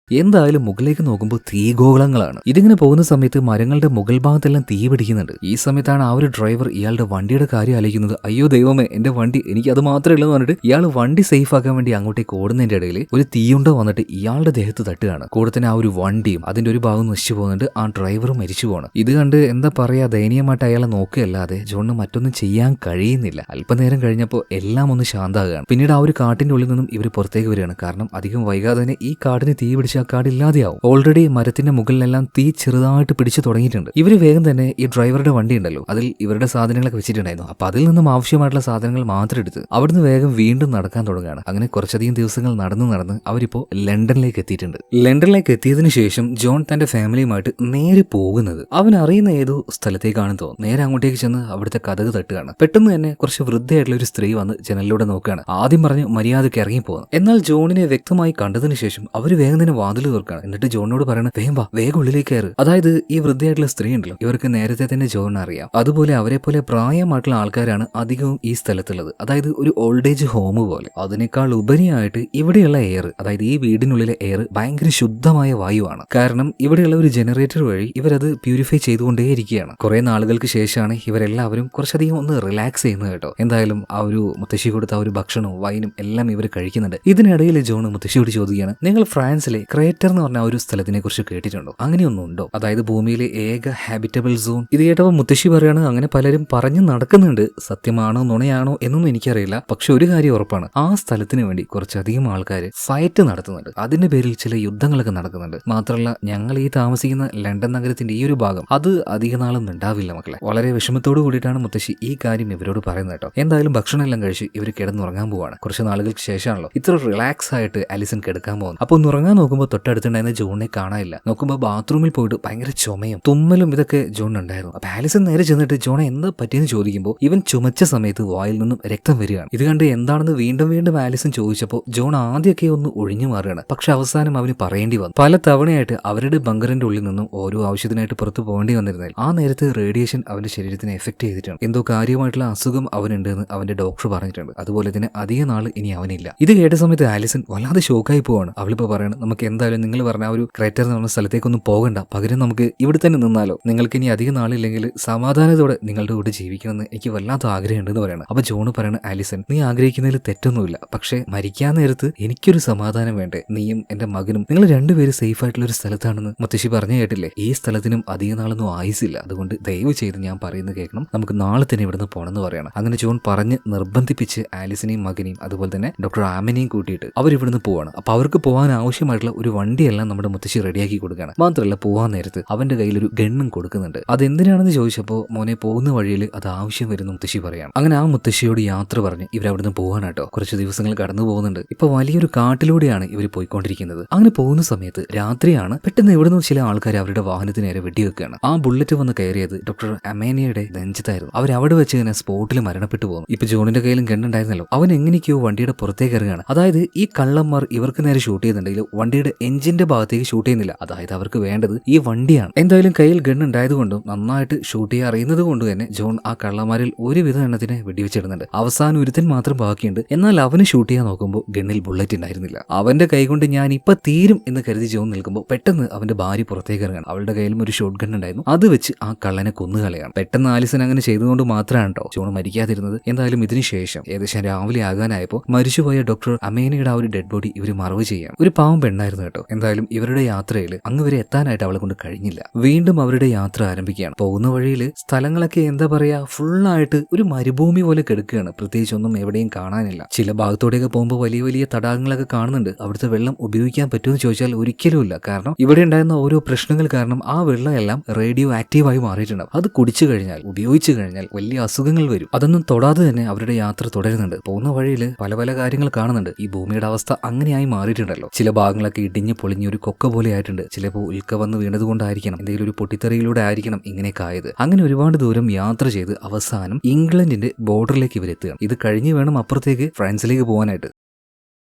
എന്തായാലും മുകളിലേക്ക് നോക്കുമ്പോൾ തീഗോളങ്ങളാണ്. ഇതിങ്ങനെ പോകുന്ന സമയത്ത് മരങ്ങളുടെ മുകൾ ഭാഗത്തെല്ലാം തീ പിടിക്കുന്നുണ്ട്. ഈ സമയത്താണ് ആ ഒരു ഡ്രൈവർ ഇയാളുടെ വണ്ടിയുടെ കാര്യം ആലോചിക്കുന്നത്. അയ്യോ ദൈവമേ, എന്റെ വണ്ടി, എനിക്ക് അത് മാത്രമേ ഉള്ളൂ എന്ന് പറഞ്ഞിട്ട് ഇയാൾ വണ്ടി സേഫ് ആക്കാൻ വേണ്ടി അങ്ങോട്ടേക്ക് ഓടുന്നതിന്റെ ഇടയിൽ ഒരു തീയുണ്ട വന്നിട്ട് ഇയാളുടെ ദേഹത്ത് തട്ടുകയാണ്. കൂടെ തന്നെ ആ ഒരു വണ്ടിയും അതിന്റെ ഒരു ഭാഗം നശിച്ചു പോകുന്നുണ്ട്. ആ ഡ്രൈവറും മരിച്ചു പോകണം. ഇത് കണ്ട് എന്താ പറയാ, ദയനീയമായിട്ട് അയാളെ നോക്കുകയല്ലാതെ ജോണിന് മറ്റൊന്നും ചെയ്യാൻ കഴിയുന്നില്ല. അല്പനേരം കഴിഞ്ഞപ്പോൾ എല്ലാം ഒന്ന് ശാന്താകുകയാണ്. പിന്നീട് ആ ഒരു കാട്ടിന്റെ ഉള്ളിൽ നിന്നും ഇവർ പുറത്തേക്ക് വരികയാണ്. കാരണം അധികം വൈകാതെ തന്നെ ഈ കാടിന് തീ പിടിച്ച ആ കാട് ഇല്ലാതെയാവും. ഓൾറെഡി മരത്തിന്റെ മുകളിലെല്ലാം തീ ചെറുതായിട്ട് പിടിച്ചു തുടങ്ങിയിട്ടുണ്ട്. ഇവര് വേഗം തന്നെ ഈ ഡ്രൈവറുടെ വണ്ടി ഉണ്ടല്ലോ, അതിൽ ഇവരുടെ സാധനങ്ങളൊക്കെ വെച്ചിട്ടുണ്ടായിരുന്നു. അപ്പൊ അതിൽ നിന്നും ആവശ്യമായിട്ടുള്ള സാധനങ്ങൾ മാത്രം എടുത്ത് അവിടുന്ന് വേഗം വീണ്ടും നടക്കാൻ തുടങ്ങുകയാണ്. അങ്ങനെ കുറച്ചധികം ദിവസങ്ങൾ നടന്ന് അവരിപ്പോ ലണ്ടനിലേക്ക് എത്തിയിട്ടുണ്ട്. ലണ്ടനിലേക്ക് എത്തിയതിനു ശേഷം ജോൺ തന്റെ ഫാമിലിയുമായിട്ട് നേരെ പോകുന്നത് അവൻ അറിയുന്ന ഏതോ സ്ഥലത്തേക്കാണെന്ന് തോന്നുന്നു. നേരെ അങ്ങോട്ടേക്ക് ചെന്ന് അവിടുത്തെ കതക് തട്ടുകയാണ്. പെട്ടെന്ന് തന്നെ കുറച്ച് വൃദ്ധയായിട്ടുള്ള ഒരു സ്ത്രീ വന്ന് ജനലിലൂടെ നോക്കുകയാണ്. ആദ്യം പറഞ്ഞ് മര്യാദയ്ക്ക് ഇറങ്ങി പോകുന്നു. എന്നാൽ ജോണിനെ വ്യക്തമായി കണ്ടതിന് ശേഷം അവർ വേഗം തന്നെ വാതിൽ തുറക്കുകയാണ്. എന്നിട്ട് ജോണിനോട് പറയണം, വേഗം ഉള്ളിലേക്ക് കയറ്. അതായത് ഈ വൃദ്ധയായിട്ടുള്ള സ്ത്രീ ഉണ്ടല്ലോ, ഇവർക്ക് നേരത്തെ തന്നെ ജോണിനെ അറിയാം. അതുപോലെ അവരെ പോലെ പ്രായമായിട്ടുള്ള ആൾക്കാരാണ് അധികവും ഈ സ്ഥലത്തുള്ളത്. അതായത് ഒരു ഓൾഡ് ഏജ് ഹോം പോലെ. അതിനേക്കാൾ ഉപരിയായിട്ട് ഇവിടെയുള്ള എയർ, അതായത് ഈ വീടിനുള്ളിലെ എയർ ഭയങ്കര ശുദ്ധമായ വായുവാണ്. കാരണം ഇവിടെയുള്ള ഒരു ജനറേറ്റർ വഴി ഇവരത് പ്യൂരിഫൈ ചെയ്തുകൊണ്ടേയിരിക്കുകയാണ്. കുറെ നാളുകൾക്ക് ശേഷമാണ് ഇവരെല്ലാവരും കുറച്ചധികം ഒന്ന് റിലാക്സ് ചെയ്യുന്നത് കേട്ടോ. എന്തായാലും ആ ഒരു മുത്തശ്ശി കൊടുത്ത ആ ഒരു ഭക്ഷണവും വൈനും എല്ലാം ഇവർ കഴിക്കുന്നുണ്ട്. ഇതിനിടയിൽ ജോൺ മുത്തശ്ശിയോട് ചോദിക്കുകയാണ്, നിങ്ങൾ ഫ്രാൻസിലെ ക്രേറ്റർ എന്ന് പറഞ്ഞ ഒരു സ്ഥലത്തിനെ കുറിച്ച് കേട്ടിട്ടുണ്ടോ? അങ്ങനെയൊന്നും ഉണ്ടോ? അതായത് ഭൂമിയിലെ ഏക ഹാബിറ്റബിൾ സോൺ. ഇത് കേട്ടപ്പോൾ മുത്തശ്ശി പറയാണ്, അങ്ങനെ പലരും പറഞ്ഞു നടക്കുന്നുണ്ട്. സത്യമാണോ നുണയാണോ എന്നൊന്നും എനിക്കറിയില്ല. പക്ഷെ ഒരു കാര്യം ഉറപ്പാണ്, ആ സ്ഥലത്തിന് വേണ്ടി കുറച്ചധികം ആൾക്കാർ ഫൈറ്റ് നടത്തുന്നുണ്ട്. അതിന്റെ പേരിൽ ചില യുദ്ധങ്ങളൊക്കെ നടക്കുന്നുണ്ട്. മാത്രമല്ല, ഞങ്ങൾ ഈ താമസിക്കുന്ന ലണ്ടൻ നഗരത്തിന്റെ ഈ ഒരു ഭാഗം അത് അധിക നാളൊന്നും ഉണ്ടാവില്ല മക്കളെ. വളരെ വിഷമത്തോട് കൂടിയിട്ടാണ് മുത്തശ്ശി ഈ കാര്യം ഇവരോട് പറയുന്നത് കേട്ടോ. എന്തായാലും ഭക്ഷണം എല്ലാം കഴിച്ച് ഇവർ കിടന്നുറങ്ങാൻ പോവാണ്. കുറച്ച് നാളുകൾക്ക് ശേഷമാണല്ലോ ഇത്ര റിലാക്സ് ആയിട്ട് അലിസൺ കിടക്കാൻ പോകുന്നത്. അപ്പൊ ഒന്ന് ഉറങ്ങാൻ നോക്കുമ്പോൾ നോക്കുമ്പോൾ തൊട്ടടുത്തുണ്ടായിരുന്ന ജോണിനെ കാണാനില്ല. നോക്കുമ്പോൾ ബാത്റൂമിൽ പോയിട്ട് ഭയങ്കര ചുമയും തുമ്മലും ഇതൊക്കെ ജോൺ ഉണ്ടായിരുന്നു. അപ്പൊ ആലിസൺ നേരെ ചെന്നിട്ട് ജോണെ എന്താ പറ്റിയെന്ന് ചോദിക്കുമ്പോൾ ഇവൻ ചുമച്ച സമയത്ത് വായിൽ നിന്നും രക്തം വരികയാണ്. ഇത് കണ്ട് എന്താണെന്ന് വീണ്ടും വീണ്ടും ആലിസൺ ചോദിച്ചപ്പോൾ ജോൺ ആദ്യമൊക്കെ ഒന്ന് ഒഴിഞ്ഞു മാറുകയാണ്. പക്ഷെ അവസാനം അവന് പറയേണ്ടി വന്നു. പല തവണയായിട്ട് അവരുടെ ബങ്കറിന്റെ ഉള്ളിൽ നിന്നും ഓരോ ആവശ്യത്തിനായിട്ട് പുറത്തു പോകേണ്ടി വന്നിരുന്നാൽ ആ നേരത്ത് റേഡിയേഷൻ അവന്റെ ശരീരത്തിനെ എഫക്ട് ചെയ്തിട്ടുണ്ട്. എന്തോ കാര്യമായിട്ടുള്ള അസുഖം അവനുണ്ടെന്ന് അവന്റെ ഡോക്ടർ പറഞ്ഞിട്ടുണ്ട്. അതുപോലെ തന്നെ അധിക നാൾ ഇനി അവനില്ല. ഇത് കേട്ട സമയത്ത് ആലിസൺ വല്ലാതെ ഷോക്കായി പോവാണ്. അവളിപ്പോ പറയണം, നമുക്ക് എന്തായാലും നിങ്ങൾ പറഞ്ഞ ആ ഒരു ക്രൈറ്റർ എന്ന് പറഞ്ഞ സ്ഥലത്തേക്കൊന്നും പോകണ്ട, പകരം നമുക്ക് ഇവിടെ തന്നെ നിന്നാലോ, നിങ്ങൾക്ക് ഇനി അധിക നാളില്ലെങ്കിൽ സമാധാനത്തോടെ നിങ്ങളുടെ കൂടെ ജീവിക്കണമെന്ന് എനിക്ക് വല്ലാത്ത ആഗ്രഹമുണ്ടെന്ന് പറയണം. അപ്പൊ ജോണ് പറയണ, ആലിസൺ നീ ആഗ്രഹിക്കുന്നതിൽ തെറ്റൊന്നുമില്ല, പക്ഷെ മരിക്കാൻ നേരത്ത് എനിക്കൊരു സമാധാനം വേണ്ടേ? നീയും എന്റെ മകനും നിങ്ങൾ രണ്ടുപേരും സേഫ് ആയിട്ടുള്ള ഒരു സ്ഥലത്താണെന്ന് മുത്തശ്ശി പറഞ്ഞു കേട്ടില്ലേ? ഈ സ്ഥലത്തിനും അധിക നാളൊന്നും ആയുസില്ല. അതുകൊണ്ട് ദയവ് ചെയ്ത് ഞാൻ പറയുന്നത് കേൾക്കണം, നമുക്ക് നാളെ തന്നെ ഇവിടുന്ന് പോകണമെന്ന് പറയണം. അങ്ങനെ ജോൺ പറഞ്ഞ് നിർബന്ധിപ്പിച്ച് ആലിസിനെയും മകനെയും അതുപോലെ തന്നെ ഡോക്ടർ ആമിനെയും കൂട്ടിയിട്ട് അവരിവിടുന്ന് പോവാണ്. അപ്പൊ അവർക്ക് പോകാൻ ആവശ്യമായിട്ടുള്ള ഒരു വണ്ടിയെല്ലാം നമ്മുടെ മുത്തശ്ശി റെഡിയാക്കി കൊടുക്കുകയാണ്. മാത്രമല്ല പോവാൻ നേരത്ത് അവന്റെ കയ്യിൽ ഒരു ഗണ്ണും കൊടുക്കുന്നുണ്ട്. അതെന്തിനാണെന്ന് ചോദിച്ചപ്പോൾ മോനെ പോകുന്ന വഴിയിൽ അത് ആവശ്യം വരുന്ന മുത്തശ്ശി പറയാണ്. അങ്ങനെ ആ മുത്തശ്ശിയോട് യാത്ര പറഞ്ഞ് ഇവരവിടുന്ന് പോകാനാട്ടോ. കുറച്ച് ദിവസങ്ങൾ കടന്നു പോകുന്നുണ്ട്. ഇപ്പൊ വലിയൊരു കാട്ടിലൂടെയാണ് ഇവർ പോയിക്കൊണ്ടിരിക്കുന്നത്. അങ്ങനെ പോകുന്ന സമയത്ത് രാത്രിയാണ്. പെട്ടെന്ന് ഇവിടുന്ന് ചില ആൾക്കാർ അവരുടെ വാഹനത്തിന് നേരെ വെടിവെക്കുകയാണ്. ആ ബുള്ളറ്റ് വന്ന് കയറിയത് ഡോക്ടർ അമേനിയയുടെ നെഞ്ചത്തായിരുന്നു. അവരവിടെ വെച്ച് തന്നെ സ്പോട്ടിൽ മരണപ്പെട്ടു പോകുന്നു. ഇപ്പൊ ജോണിന്റെ കയ്യിലും ഗണ്ണുണ്ടായിരുന്നല്ലോ. അവൻ എങ്ങനെയൊക്കെയോ വണ്ടിയുടെ പുറത്തേക്ക് ഇറങ്ങുകയാണ്. അതായത് ഈ കള്ളന്മാർ ഇവർക്ക് നേരെ ഷൂട്ട് ചെയ്യുന്നുണ്ടെങ്കിൽ വണ്ടിയുടെ എഞ്ചിന്റെ ഭാഗത്തേക്ക് ഷൂട്ട് ചെയ്യുന്നില്ല. അതായത് അവർക്ക് വേണ്ടത് ഈ വണ്ടിയാണ്. എന്തായാലും കയ്യിൽ ഗൺ ഉണ്ടായതുകൊണ്ടും നന്നായിട്ട് ഷൂട്ട് ചെയ്യാൻ അറിയുന്നത് കൊണ്ട് തന്നെ ജോൺ ആ കള്ളന്മാരിൽ ഒരുവിധ എണ്ണത്തിനെ വെടിവെച്ചിടുന്നുണ്ട്. അവസാനം ഒരുത്തൻ മാത്രം ബാക്കിയുണ്ട്. എന്നാൽ അവന് ഷൂട്ട് ചെയ്യാൻ നോക്കുമ്പോൾ ഗണ്ണിൽ ബുള്ളറ്റ് ഉണ്ടായിരുന്നില്ല. അവന്റെ കൈ കൊണ്ട് ഞാൻ ഇപ്പൊ തീരും എന്ന് കരുതി ജോൺ നിൽക്കുമ്പോൾ പെട്ടെന്ന് അവന്റെ ഭാര്യ പുറത്തേക്ക് ഇറങ്ങാൻ. അവളുടെ കയ്യിലും ഒരു ഷോട്ട് ഗൺ ഉണ്ടായിരുന്നു. അത് വെച്ച് ആ കള്ളനെ കൊന്നുകളയാണ്. പെട്ടെന്ന് ആലിസൺ അങ്ങനെ ചെയ്തുകൊണ്ട് മാത്രമാണ് കേട്ടോ ജോൺ മരിക്കാതിരുന്നത്. എന്തായാലും ഇതിനുശേഷം ഏകദേശം രാവിലെ ആകാനായപ്പോൾ മരിച്ചുപോയ ഡോക്ടർ അമേനയുടെ ആ ഒരു ഡെഡ് ബോഡി ഇവർ മറവ് ചെയ്യാം. ഒരു പാവം പെണ്ണായിരുന്നു കേട്ടോ. എന്തായാലും ഇവരുടെ യാത്രയിൽ അങ്ങ് വരെ എത്താനായിട്ട് അവളെ കൊണ്ട് കഴിഞ്ഞില്ല. വീണ്ടും അവരുടെ യാത്ര ആരംഭിക്കുകയാണ്. പോകുന്ന വഴിയിൽ സ്ഥലങ്ങളൊക്കെ എന്താ പറയാ, ഫുള്ളായിട്ട് ഒരു മരുഭൂമി പോലെ കിടക്കുകയാണ്. പ്രത്യേകിച്ച് ഒന്നും എവിടെയും കാണാനില്ല. ചില ഭാഗത്തോടെയൊക്കെ പോകുമ്പോൾ വലിയ വലിയ തടാകങ്ങളൊക്കെ കാണുന്നുണ്ട്. അവിടുത്തെ വെള്ളം ഉപയോഗിക്കാൻ പറ്റുമെന്ന് ചോദിച്ചാൽ ഒരിക്കലുമില്ല. കാരണം ഇവിടെ ഉണ്ടായിരുന്ന ഓരോ പ്രശ്നങ്ങൾ കാരണം ആ വെള്ളമെല്ലാം റേഡിയോ ആക്റ്റീവായി മാറിയിട്ടുണ്ടാവും. അത് കുടിച്ചു കഴിഞ്ഞാൽ ഉപയോഗിച്ചു കഴിഞ്ഞാൽ വലിയ അസുഖങ്ങൾ വരും. അതൊന്നും തൊടാതെ തന്നെ അവരുടെ യാത്ര തുടരുന്നുണ്ട്. പോകുന്ന വഴിയിൽ പല പല കാര്യങ്ങൾ കാണുന്നുണ്ട്. ഈ ഭൂമിയുടെ അവസ്ഥ അങ്ങനെയായി മാറിയിട്ടുണ്ടല്ലോ. ചില ഭാഗങ്ങളൊക്കെ ഇടിഞ്ഞ് പൊളിഞ്ഞ് ഒരു കൊക്ക പോലെ ആയിട്ടുണ്ട്. ചിലപ്പോൾ ഉൽക്ക വന്ന് വീണത് കൊണ്ടായിരിക്കണം, എന്തെങ്കിലും ഒരു പൊട്ടിത്തെറിയിലൂടെ ആയിരിക്കണം ഇങ്ങനെയൊക്കെ ആയത്. അങ്ങനെ ഒരുപാട് ദൂരം യാത്ര ചെയ്ത് അവസാനം ഇംഗ്ലണ്ടിന്റെ ബോർഡറിലേക്ക് ഇവരെത്തുകയാണ്. ഇത് കഴിഞ്ഞ് വേണം അപ്പുറത്തേക്ക് ഫ്രാൻസിലേക്ക് പോകാനായിട്ട്.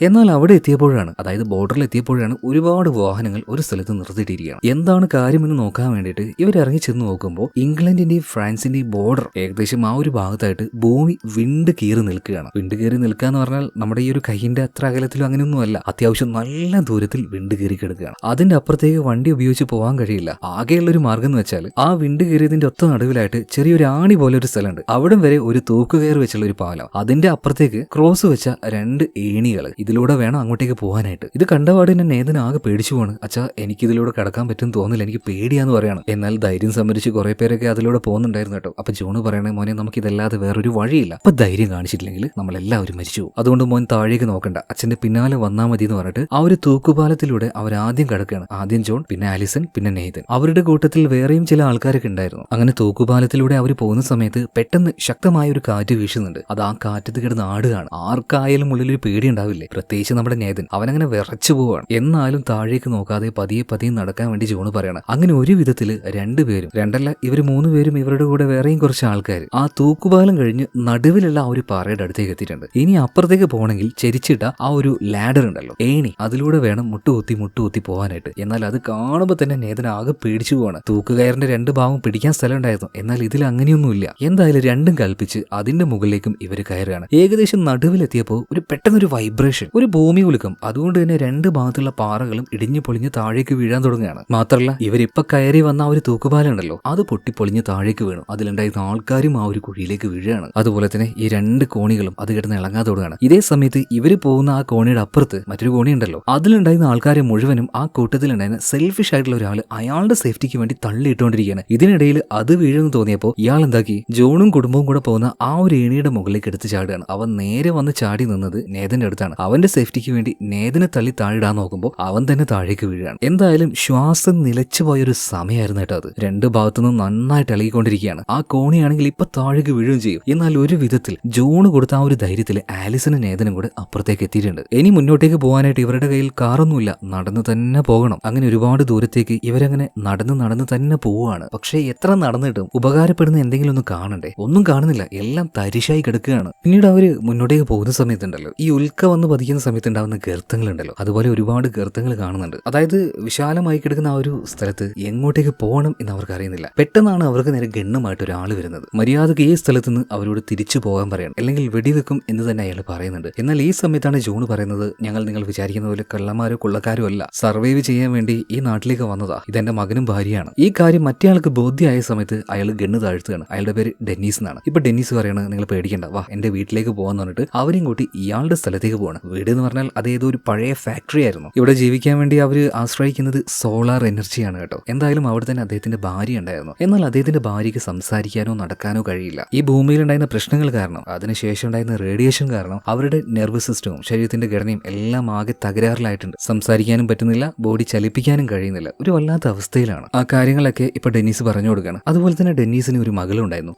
എന്നാൽ അവിടെ എത്തിയപ്പോഴാണ്, അതായത് ബോർഡറിൽ എത്തിയപ്പോഴാണ് ഒരുപാട് വാഹനങ്ങൾ ഒരു സ്ഥലത്ത് നിർത്തിയിട്ടിരിക്കുകയാണ്. എന്താണ് കാര്യമെന്ന് നോക്കാൻ വേണ്ടിയിട്ട് ഇവരിറങ്ങി ചെന്ന് നോക്കുമ്പോൾ ഇംഗ്ലണ്ടിന്റെയും ഫ്രാൻസിന്റെയും ബോർഡർ ഏകദേശം ആ ഒരു ഭാഗത്തായിട്ട് ഭൂമി വിണ്ട് കീറി നിൽക്കുകയാണ്. വിണ്ട് കീറി നിൽക്കുക എന്ന് പറഞ്ഞാൽ നമ്മുടെ ഈ ഒരു കൈയിന്റെ അത്ര അകലത്തിലും അങ്ങനെയൊന്നും അല്ല. അത്യാവശ്യം നല്ല ദൂരത്തിൽ വിണ്ട് കീറി കിടക്കുകയാണ്. അതിന്റെ അപ്പുറത്തേക്ക് വണ്ടി ഉപയോഗിച്ച് പോകാൻ കഴിയില്ല. ആകെയുള്ള ഒരു മാർഗം എന്ന് വെച്ചാൽ ആ വിണ്ട് കീറിയതിന്റെ ഒത്ത നടുവിലായിട്ട് ചെറിയൊരു ആണി പോലെ ഒരു സ്ഥലമുണ്ട്. അവിടം വരെ ഒരു തൂക്കുകയർ വെച്ചുള്ള ഒരു പാലം, അതിന്റെ അപ്പുറത്തേക്ക് ക്രോസ് വെച്ച 2 ഏണികൾ. ഇതിലൂടെ വേണം അങ്ങോട്ടേക്ക് പോകാനായിട്ട്. ഇത് കണ്ടപാട് തന്നെ നേതൻ ആകെ പേടിച്ചു പോവാണ്. അച്ഛാ, എനിക്കിതിലൂടെ കടക്കാൻ പറ്റും തോന്നില്ല, എനിക്ക് പേടിയാന്ന് പറയണം. എന്നാൽ ധൈര്യം സംഭരിച്ച് കുറെ പേരൊക്കെ അതിലൂടെ പോകുന്നുണ്ടായിരുന്നു കേട്ടോ. അപ്പൊ ജോണ് പറയണേ, മോനെ നമുക്കിതല്ലാതെ വേറൊരു വഴിയില്ല. അപ്പൊ ധൈര്യം കാണിച്ചിട്ടില്ലെങ്കിൽ നമ്മളെല്ലാവരും മരിച്ചു പോകും. അതുകൊണ്ട് മോൻ താഴേക്ക് നോക്കണ്ട, അച്ഛന്റെ പിന്നാലെ വന്നാൽ മതി എന്ന് പറഞ്ഞിട്ട് ആ ഒരു തൂക്കുപാലത്തിലൂടെ അവരാദ്യം കടക്കുകയാണ്. ആദ്യം ജോൺ, പിന്നെ ആലിസൺ, പിന്നെ നേതൻ. അവരുടെ കൂട്ടത്തിൽ വേറെയും ചില ആൾക്കാരൊക്കെ ഉണ്ടായിരുന്നു. അങ്ങനെ തൂക്കുപാലത്തിലൂടെ അവർ പോകുന്ന സമയത്ത് പെട്ടെന്ന് ശക്തമായ ഒരു കാറ്റ് വീശുന്നുണ്ട്. അത് ആ കാറ്റത്ത് കിടന്ന് ആടുകയാണ്. ആർക്കായാലും ഉള്ളിലൊരു പേടി ഉണ്ടാവില്ലേ? പ്രത്യേകിച്ച് നമ്മുടെ നേതൻ. അവനങ്ങനെ വിറച്ചു പോവാണ്. എന്നാലും താഴേക്ക് നോക്കാതെ പതിയെ പതിയെ നടക്കാൻ വേണ്ടി ജോണ് പറയണം. അങ്ങനെ ഒരു വിധത്തില് രണ്ടുപേരും, രണ്ടല്ല ഇവർ 3 പേരും ഇവരുടെ കൂടെ വേറെയും കുറച്ച് ആൾക്കാർ ആ തൂക്കുപാലം കഴിഞ്ഞ് നടുവിലുള്ള ആ ഒരു പാറയുടെ അടുത്തേക്ക് എത്തിയിട്ടുണ്ട്. ഇനി അപ്പുറത്തേക്ക് പോകണമെങ്കിൽ ചെരിച്ചിട്ട ആ ഒരു ലാഡർ ഉണ്ടല്ലോ, ഏണി, അതിലൂടെ വേണം മുട്ടുകുത്തി പോകാനായിട്ട്. എന്നാൽ അത് കാണുമ്പോൾ തന്നെ നേതൻ ആകെ പേടിച്ചു പോവാണ്. തൂക്കുകയറിന്റെ 2 ഭാഗം പിടിക്കാൻ സ്ഥലം ഉണ്ടായിരുന്നു. എന്നാൽ ഇതിൽ അങ്ങനെയൊന്നുമില്ല. എന്തായാലും രണ്ടും കൽപ്പിച്ച് അതിന്റെ മുകളിലേക്കും ഇവർ കയറുകയാണ്. ഏകദേശം നടുവിലെത്തിയപ്പോൾ പെട്ടെന്നൊരു വൈബ്രേഷൻ, ഒരു ഭൂമി കുലുക്കം. അതുകൊണ്ട് തന്നെ 2 ഭാഗത്തുള്ള പാറകളും ഇടിഞ്ഞു പൊളിഞ്ഞ് താഴേക്ക് വീഴാൻ തുടങ്ങുകയാണ്. മാത്രമല്ല ഇവരിപ്പൊ കയറി വന്ന ആ ഒരു തൂക്കുപാലം ഉണ്ടല്ലോ, അത് പൊട്ടിപ്പൊളിഞ്ഞ് താഴേക്ക് വീണു. അതിലുണ്ടായിരുന്ന ആൾക്കാരും ആ ഒരു കുഴിയിലേക്ക് വീഴുകയാണ്. അതുപോലെ തന്നെ ഈ 2 കോണികളും അത് കിടന്ന് ഇളങ്ങാൻ തുടങ്ങുകയാണ്. ഇതേ സമയത്ത് ഇവര് പോകുന്ന ആ കോണിയുടെ അപ്പുറത്ത് മറ്റൊരു കോണി ഉണ്ടല്ലോ, അതിലുണ്ടായിരുന്ന ആൾക്കാരെ മുഴുവനും ആ കൂട്ടത്തിലുണ്ടായിരുന്ന സെൽഫിഷ് ആയിട്ടുള്ള ഒരാൾ അയാളുടെ സേഫ്റ്റിക്ക് വേണ്ടി തള്ളിയിട്ടുകൊണ്ടിരിക്കുകയാണ്. ഇതിനിടയിൽ അത് വീഴുമെന്ന് തോന്നിയപ്പോൾ ഇയാൾ എന്താക്കി, ജോണും കുടുംബവും കൂടെ പോകുന്ന ആ ഒരു ഏണിയുടെ മുകളിലേക്ക് എടുത്ത് ചാടുകയാണ്. അവൻ നേരെ വന്ന് ചാടി നിന്നത് നേതന്റെ അടുത്താണ്. അവൻ അവന്റെ സേഫ്റ്റിക്ക് വേണ്ടി നേതനെ തള്ളി താഴിടാൻ നോക്കുമ്പോൾ അവൻ തന്നെ താഴേക്ക് വീഴാണ്. എന്തായാലും ശ്വാസം നിലച്ചു പോയൊരു സമയമായിരുന്നു കേട്ടോ അത്. രണ്ട് ഭാഗത്തുനിന്നും നന്നായിട്ട് ഇളകിക്കൊണ്ടിരിക്കുകയാണ്. ആ കോണിയാണെങ്കിൽ ഇപ്പൊ താഴേക്ക് വീഴുകയും ചെയ്യും. എന്നാൽ ഒരു വിധത്തിൽ ജോണ് കൊടുത്ത ആ ഒരു ധൈര്യത്തിൽ ആലിസനും നേതനും കൂടെ അപ്പുറത്തേക്ക് എത്തിയിട്ടുണ്ട്. ഇനി മുന്നോട്ടേക്ക് പോകാനായിട്ട് ഇവരുടെ കയ്യിൽ കാറൊന്നുമില്ല, നടന്നു തന്നെ പോകണം. അങ്ങനെ ഒരുപാട് ദൂരത്തേക്ക് ഇവരങ്ങനെ നടന്ന് തന്നെ പോവുകയാണ്. പക്ഷേ എത്ര നടന്നിട്ടും ഉപകാരപ്പെടുന്ന എന്തെങ്കിലും ഒന്ന് കാണണ്ടേ? ഒന്നും കാണുന്നില്ല, എല്ലാം തരിശായി കിടക്കുകയാണ്. പിന്നീട് അവര് മുന്നോട്ടേക്ക് പോകുന്ന സമയത്തുണ്ടല്ലോ, ഈ ഉൽക്ക വന്ന് പതിക്കുന്ന സമയത്ത് ഉണ്ടാവുന്ന ഗർത്തങ്ങളുണ്ടല്ലോ, അതുപോലെ ഒരുപാട് ഗർത്തങ്ങൾ കാണുന്നുണ്ട്. അതായത് വിശാലമായി കിടക്കുന്ന ആ ഒരു സ്ഥലത്ത് എങ്ങോട്ടേക്ക് പോകണം എന്ന് അവർക്ക് അറിയുന്നില്ല. പെട്ടെന്നാണ് അവർക്ക് നേരെ ഗണ്ണുമായിട്ട് ഒരാൾ വരുന്നത്. മര്യാദക്ക് ഈ സ്ഥലത്ത് നിന്ന് അവരോട് തിരിച്ചു പോകാൻ പറയണം, അല്ലെങ്കിൽ വെടിവെക്കും എന്ന് തന്നെ അയാൾ പറയുന്നുണ്ട്. എന്നാൽ ഈ സമയത്താണ് ജോൺ പറയുന്നത്, നിങ്ങൾ വിചാരിക്കുന്ന പോലെ കള്ളന്മാരോ കൊള്ളക്കാരോ അല്ല, സർവൈവ് ചെയ്യാൻ വേണ്ടി ഈ നാട്ടിലേക്ക് വന്നതാ, ഇതെന്റെ മകനും ഭാര്യയാണ്. ഈ കാര്യം മറ്റേയാൾക്ക് ബോധ്യമായ സമയത്ത് അയാൾ ഗണ്ണ് താഴ്ത്തുകയാണ്. അയാളുടെ പേര് ഡെന്നീസ് എന്നാണ്. ഇപ്പൊ ഡെന്നീസ് പറയണത്, നിങ്ങൾ പേടിക്കണ്ട, വാ എന്റെ വീട്ടിലേക്ക് പോകാന്ന് പറഞ്ഞിട്ട് അവരെയും കൂട്ടി ഇയാളുടെ സ്ഥലത്തേക്ക് പോകണം. വീട് എന്ന് പറഞ്ഞാൽ അതേതോ ഒരു പഴയ ഫാക്ടറി ആയിരുന്നു. ഇവിടെ ജീവിക്കാൻ വേണ്ടി അവര് ആശ്രയിക്കുന്നത് സോളാർ എനർജിയാണ് കേട്ടോ. എന്തായാലും അവിടെ തന്നെ അദ്ദേഹത്തിന്റെ ഭാര്യ ഉണ്ടായിരുന്നു. എന്നാൽ അദ്ദേഹത്തിന്റെ ഭാര്യയ്ക്ക് സംസാരിക്കാനോ നടക്കാനോ കഴിയില്ല. ഈ ഭൂമിയിൽ ഉണ്ടായിരുന്ന പ്രശ്നങ്ങൾ കാരണം, അതിനുശേഷം ഉണ്ടായിരുന്ന റേഡിയേഷൻ കാരണം അവരുടെ നെർവസ് സിസ്റ്റവും ശരീരത്തിന്റെ ഘടനയും എല്ലാം ആകെ തകരാറിലായിട്ടുണ്ട്. സംസാരിക്കാനും പറ്റുന്നില്ല, ബോഡി ചലിപ്പിക്കാനും കഴിയുന്നില്ല, ഒരു വല്ലാത്ത അവസ്ഥയിലാണ്. ആ കാര്യങ്ങളൊക്കെ ഇപ്പൊ ഡെന്നീസ് പറഞ്ഞു കൊടുക്കുകയാണ്. അതുപോലെ തന്നെ ഡെന്നീസിന് ഒരു മകളുണ്ടായിരുന്നു,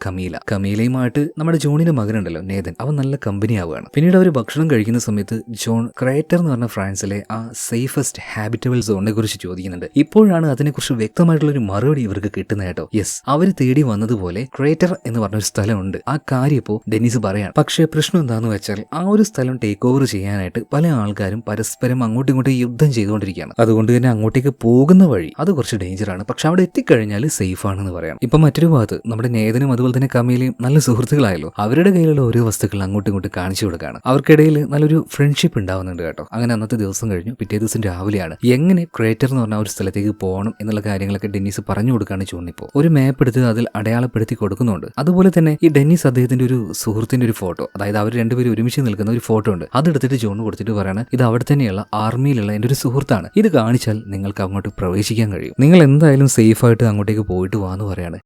കമീലയുമായിട്ട് നമ്മുടെ ജോണിന്റെ മകനുണ്ടല്ലോ നേതൻ, അവൻ നല്ല കമ്പനി ആവുകയാണ്. പിന്നീട് അവർ ഭക്ഷണം കഴിക്കുന്ന സമയത്ത് ജോൺ ക്രേറ്റർ എന്ന് പറഞ്ഞ ഫ്രാൻസിലെ ആ സേഫസ്റ്റ് ഹാബിറ്റബിൾ സോണിനെ കുറിച്ച് ചോദിക്കുന്നുണ്ട്. ഇപ്പോഴാണ് അതിനെക്കുറിച്ച് വ്യക്തമായിട്ടുള്ള ഒരു മറുപടി ഇവർക്ക് കിട്ടുന്നത് കേട്ടോ. യെസ്, അവര് തേടി വന്നതുപോലെ ക്രേറ്റർ എന്ന് പറഞ്ഞ ഒരു സ്ഥലമുണ്ട്. ആ കാര്യം ഇപ്പോൾ ഡെന്നീസ് പറയാണ്. പക്ഷേ പ്രശ്നം എന്താന്ന് വെച്ചാൽ ആ ഒരു സ്ഥലം ടേക്ക് ഓവർ ചെയ്യാനായിട്ട് പല ആൾക്കാരും പരസ്പരം അങ്ങോട്ടും ഇങ്ങോട്ടും യുദ്ധം ചെയ്തുകൊണ്ടിരിക്കുകയാണ്. അതുകൊണ്ട് തന്നെ അങ്ങോട്ടേക്ക് പോകുന്ന വഴി അത് കുറച്ച് ഡേഞ്ചറാണ്. പക്ഷെ അവിടെ എത്തിക്കഴിഞ്ഞാൽ സേഫ് ആണെന്ന് പറയാം. ഇപ്പൊ മറ്റൊരു ഭാഗത്ത് നമ്മുടെ നേതനും അതുപോലെ തന്നെ കമീലയും നല്ല സുഹൃത്തുക്കളായല്ലോ. അവരുടെ കയ്യിലുള്ള ഓരോ വസ്തുക്കൾ അങ്ങോട്ടും ഇങ്ങോട്ടും കാണിച്ചു കൊടുക്കുകയാണ്. അവർക്കിടയിൽ നല്ലൊരു ഫ്രണ്ട്ഷിപ്പ് ഉണ്ടാവുന്നുണ്ട് കേട്ടോ. അങ്ങനെ അന്നത്തെ ദിവസം കഴിഞ്ഞു. പിറ്റേ ദിവസം രാവിലെയാണ് എങ്ങനെ ക്രേറ്റർ എന്ന് പറഞ്ഞ ഒരു സ്ഥലത്തേക്ക് പോകണം എന്നുള്ള കാര്യങ്ങളൊക്കെ ഡെന്നീസ് പറഞ്ഞു കൊടുക്കുകയാണ് ജോണിപ്പോ. ഒരു മാപ്പ് എടുത്ത് അതിൽ അടയാളപ്പെടുത്തി കൊടുക്കുന്നുണ്ട്. അതുപോലെ തന്നെ ഈ ഡെന്നീസ് അദ്ദേഹത്തിന്റെ ഒരു സുഹൃത്തിന്റെ ഒരു ഫോട്ടോ, അതായത് അവർ രണ്ടുപേരും ഒരുമിച്ച് നിൽക്കുന്ന ഒരു ഫോട്ടോ ഉണ്ട്, അതെടുത്തിട്ട് ജോൺ കൊടുത്തിട്ട് പറയാണ്, ഇത് അവിടെ തന്നെയുള്ള ആർമിയിലുള്ള എൻ്റെ ഒരു സുഹൃത്താണ്, ഇത് കാണിച്ചാൽ നിങ്ങൾക്ക് അങ്ങോട്ട് പ്രവേശിക്കാൻ കഴിയും, നിങ്ങൾ എന്തായാലും സേഫ് ആയിട്ട് അങ്ങോട്ടേക്ക് പോയിട്ട് വാന്ന് പറയാണ്.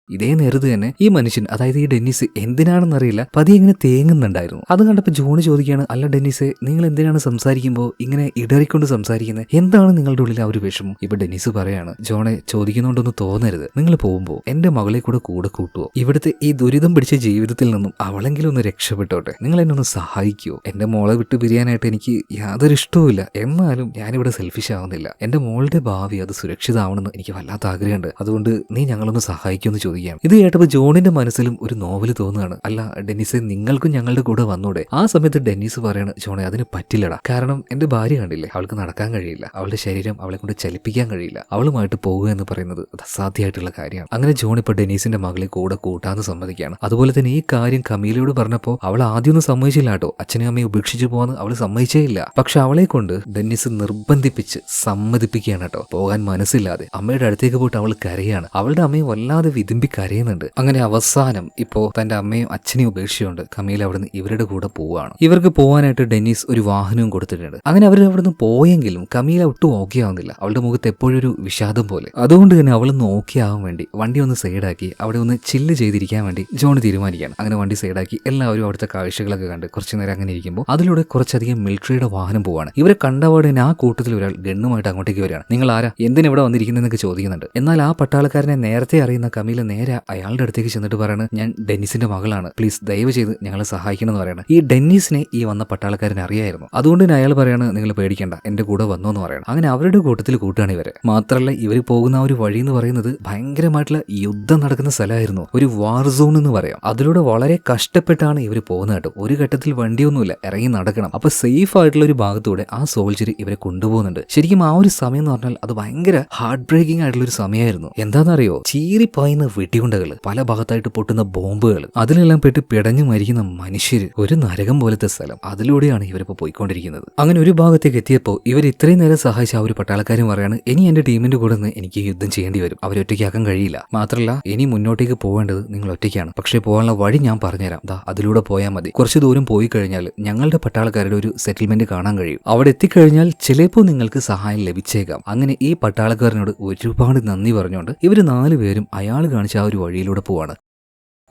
ഇതേ നേരത്ത് തന്നെ ഈ മനുഷ്യൻ, അതായത് ഈ ഡെന്നീസ് എന്തിനാണെന്നറിയില്ല പതി ഇങ്ങനെ തേങ്ങുന്നുണ്ടായിരുന്നു. അത് കണ്ടപ്പോൾ ജോണ് ചോദിക്കുകയാണ്, അല്ല ഡെന്നീസെ, നിങ്ങൾ എന്തിനാണ് സംസാരിക്കുമ്പോൾ ഇങ്ങനെ ഇടറിക്കൊണ്ട് സംസാരിക്കുന്നത്, എന്താണ് നിങ്ങളുടെ ഉള്ളിൽ ആ ഒരു വിഷമം? ഇപ്പൊ ഡെന്നീസ് പറയാണ്, ജോണെ ചോദിക്കുന്നുണ്ടൊന്നും തോന്നരുത്, നിങ്ങൾ പോകുമ്പോൾ എന്റെ മകളെ കൂടെ കൂട്ടുവോ? ഇവിടുത്തെ ഈ ദുരിതം പിടിച്ച ജീവിതത്തിൽ നിന്നും അവളെങ്കിലും ഒന്ന് രക്ഷപ്പെട്ടോട്ടെ, നിങ്ങൾ എന്നെ ഒന്ന് സഹായിക്കുവോ? എന്റെ മോളെ വിട്ടു പിരിയാനായിട്ട് എനിക്ക് യാതൊരു ഇഷ്ടവുമില്ല, എന്നാലും ഞാനിവിടെ സെൽഫിഷ് ആവുന്നില്ല, എന്റെ മോളുടെ ഭാവി അത് സുരക്ഷിതമാവണമെന്ന് എനിക്ക് വല്ലാത്ത ആഗ്രഹമുണ്ട്, അതുകൊണ്ട് നീ ഞങ്ങളൊന്ന് സഹായിക്കുമെന്ന് ചോദിക്കും. ഇത് കേട്ടപ്പോൾ ജോണിന്റെ മനസ്സിലും ഒരു നോവൽ തോന്നുകയാണ്. അല്ല ഡെന്നീസെ, നിങ്ങൾക്കും ഞങ്ങളുടെ കൂടെ വന്നൂടെ? ആ സമയത്ത് ഡെന്നീസ് പറയാണ്, ജോണെ അതിന് പറ്റില്ലടാ, കാരണം എന്റെ ഭാര്യ കണ്ടില്ലേ, അവൾക്ക് നടക്കാൻ കഴിയില്ല, അവളുടെ ശരീരം അവളെ കൊണ്ട് ചലിപ്പിക്കാൻ കഴിയില്ല, അവളുമായിട്ട് പോകുക എന്ന് പറയുന്നത് അത് അസാധ്യമായിട്ടുള്ള കാര്യമാണ്. അങ്ങനെ ജോൺ ഇപ്പോൾ ഡെന്നീസിന്റെ മകളെ കൂടെ കൂട്ടാന്ന് സമ്മതിക്കുകയാണ്. അതുപോലെ തന്നെ ഈ കാര്യം കമീലയോട് പറഞ്ഞപ്പോൾ അവൾ ആദ്യമൊന്നും സമ്മതിച്ചില്ല കേട്ടോ. അച്ഛനെയും അമ്മയും ഉപേക്ഷിച്ചു പോകാന്ന് അവൾ സമ്മതിച്ചേ ഇല്ല. പക്ഷെ അവളെ കൊണ്ട് ഡെന്നീസ് നിർബന്ധിപ്പിച്ച് സമ്മതിപ്പിക്കുകയാണ് കേട്ടോ. പോകാൻ മനസ്സില്ലാതെ അമ്മയുടെ അടുത്തേക്ക് പോയിട്ട് അവൾ കരയാണ്. അവളുടെ അമ്മയും വല്ലാതെ വിതുമ്പി കരയുന്നുണ്ട്. അങ്ങനെ അവസാനം ഇപ്പോ തന്റെ അമ്മയും അച്ഛനെയും ഉപേക്ഷിച്ചുകൊണ്ട് കമീല അവിടുന്ന് ഇവരുടെ കൂടെ പോവുകയാണ്. ഇവർക്ക് പോകാനായിട്ട് ഡെന്നീസ് ഒരു വാഹനവും കൊടുത്തിട്ടുണ്ട്. അങ്ങനെ അവർ അവിടുന്ന് പോയെങ്കിലും കമീല ഒട്ടും ഓക്കെ ആവുന്നില്ല. അവളുടെ മുഖത്ത് എപ്പോഴും ഒരു വിഷാദം പോലെ. അതുകൊണ്ട് തന്നെ അവളൊന്ന് ഓക്കെ ആവാൻ വേണ്ടി വണ്ടി ഒന്ന് സൈഡാക്കി അവിടെ ഒന്ന് ചില്ല് ചെയ്തിരിക്കാൻ വേണ്ടി ജോൺ തീരുമാനിക്കുകയാണ്. അങ്ങനെ വണ്ടി സൈഡാക്കി എല്ലാവരും അവിടുത്തെ കാഴ്ചകളൊക്കെ കണ്ട് കുറച്ചു നേരം അങ്ങനെ ഇരിക്കുമ്പോൾ അതിലൂടെ കുറച്ചധികം മിലിറ്ററിയുടെ വാഹനം പോവാണ്. ഇവരെ കണ്ടപാടെ തന്നെ ആ കൂട്ടത്തിൽ ഒരാൾ ഗണ്ണുമായിട്ട് അങ്ങോട്ടേക്ക് വരികയാണ്. നിങ്ങൾ ആരാ, എന്തിനെവിടെ വന്നിരിക്കുന്നതെന്നൊക്കെ ചോദിക്കുന്നുണ്ട്. എന്നാൽ ആ പട്ടാളക്കാരനെ നേരത്തെ അറിയുന്ന കമീല നേരെ അയാളുടെ അടുത്തേക്ക് ചെന്നിട്ട് പറയാണ്, ഞാൻ ഡെന്നീസിന്റെ മകളാണ്, പ്ലീസ് ദയവ് ചെയ്ത് ഞങ്ങളെ സഹായിക്കണം എന്ന് പറയണം. ഈ ഡെന്നീസിനെ ഈ വന്ന പട്ടാളക്കാരനെ അറിയായിരുന്നു. അതുകൊണ്ട് തന്നെ അയാൾ പറയാണ്, നിങ്ങൾ പേടിക്കേണ്ട, എന്റെ കൂടെ വന്നു എന്ന് പറയണം. അങ്ങനെ അവരുടെ കൂട്ടത്തിൽ കൂട്ടാണ് ഇവരെ. മാത്രമല്ല ഇവർ പോകുന്ന ആ ഒരു വഴി എന്ന് പറയുന്നത് ഭയങ്കരമായിട്ടുള്ള യുദ്ധം നടക്കുന്ന സ്ഥലമായിരുന്നു, ഒരു വാർ സോൺ എന്ന് പറയാം. അതിലൂടെ വളരെ കഷ്ടപ്പെട്ടാണ് ഇവർ പോകുന്നത് കേട്ടോ. ഒരു ഘട്ടത്തിൽ വണ്ടിയൊന്നുമില്ല, ഇറങ്ങി നടക്കണം. അപ്പൊ സേഫ് ആയിട്ടുള്ള ഒരു ഭാഗത്തൂടെ ആ സോൾജർ ഇവരെ കൊണ്ടുപോകുന്നുണ്ട്. ശരിക്കും ആ ഒരു സമയം എന്ന് പറഞ്ഞാൽ അത് ഭയങ്കര ഹാർട്ട് ബ്രേക്കിംഗ് ആയിട്ടുള്ള ഒരു സമയമായിരുന്നു. എന്താണെന്നറിയോ, ചീറിപ്പായുന്ന വെടിയുണ്ടകൾ, പല ഭാഗത്തായിട്ട് പൊട്ടുന്ന ബോംബുകൾ, അതിലെല്ലാം പെട്ട് പിടഞ്ഞു മരിക്കുന്ന മനുഷ്യര്, ഒരു നരകം പോലത്തെ സ്ഥലം. അതിലൂടെയാണ് ഇവരിപ്പോ പോയിക്കൊണ്ടിരിക്കുന്നത്. അങ്ങനെ ഒരു ഭാഗത്തേക്ക് എത്തിയപ്പോൾ ഇവർ ഇത്രയും നേരം സഹായിച്ച ആ ഒരു പട്ടാളക്കാരും പറയാണ്, ഇനി എന്റെ ടീമിന്റെ കൂടെ നിന്ന് എനിക്ക് യുദ്ധം ചെയ്യേണ്ടി വരും, അവരൊറ്റയ്ക്കാക്കാൻ കഴിയില്ല. മാത്രമല്ല ഇനി മുന്നോട്ടേക്ക് പോകേണ്ടത് നിങ്ങൾ ഒറ്റയ്ക്കാണ്. പക്ഷേ പോകാനുള്ള വഴി ഞാൻ പറഞ്ഞുതരാം, ദാ അതിലൂടെ പോയാൽ മതി. കുറച്ച് ദൂരം പോയി കഴിഞ്ഞാൽ ഞങ്ങളുടെ പട്ടാളക്കാരുടെ ഒരു സെറ്റിൽമെന്റ് കാണാൻ കഴിയും. അവിടെ എത്തിക്കഴിഞ്ഞാൽ ചിലപ്പോൾ നിങ്ങൾക്ക് സഹായം ലഭിച്ചേക്കാം. അങ്ങനെ ഈ പട്ടാളക്കാരനോട് ഒരുപാട് നന്ദി പറഞ്ഞുകൊണ്ട് ഇവർ 4 പേരും അയാൾ കാണിച്ച ആ ഒരു വഴിയിലൂടെ പോവാണ്.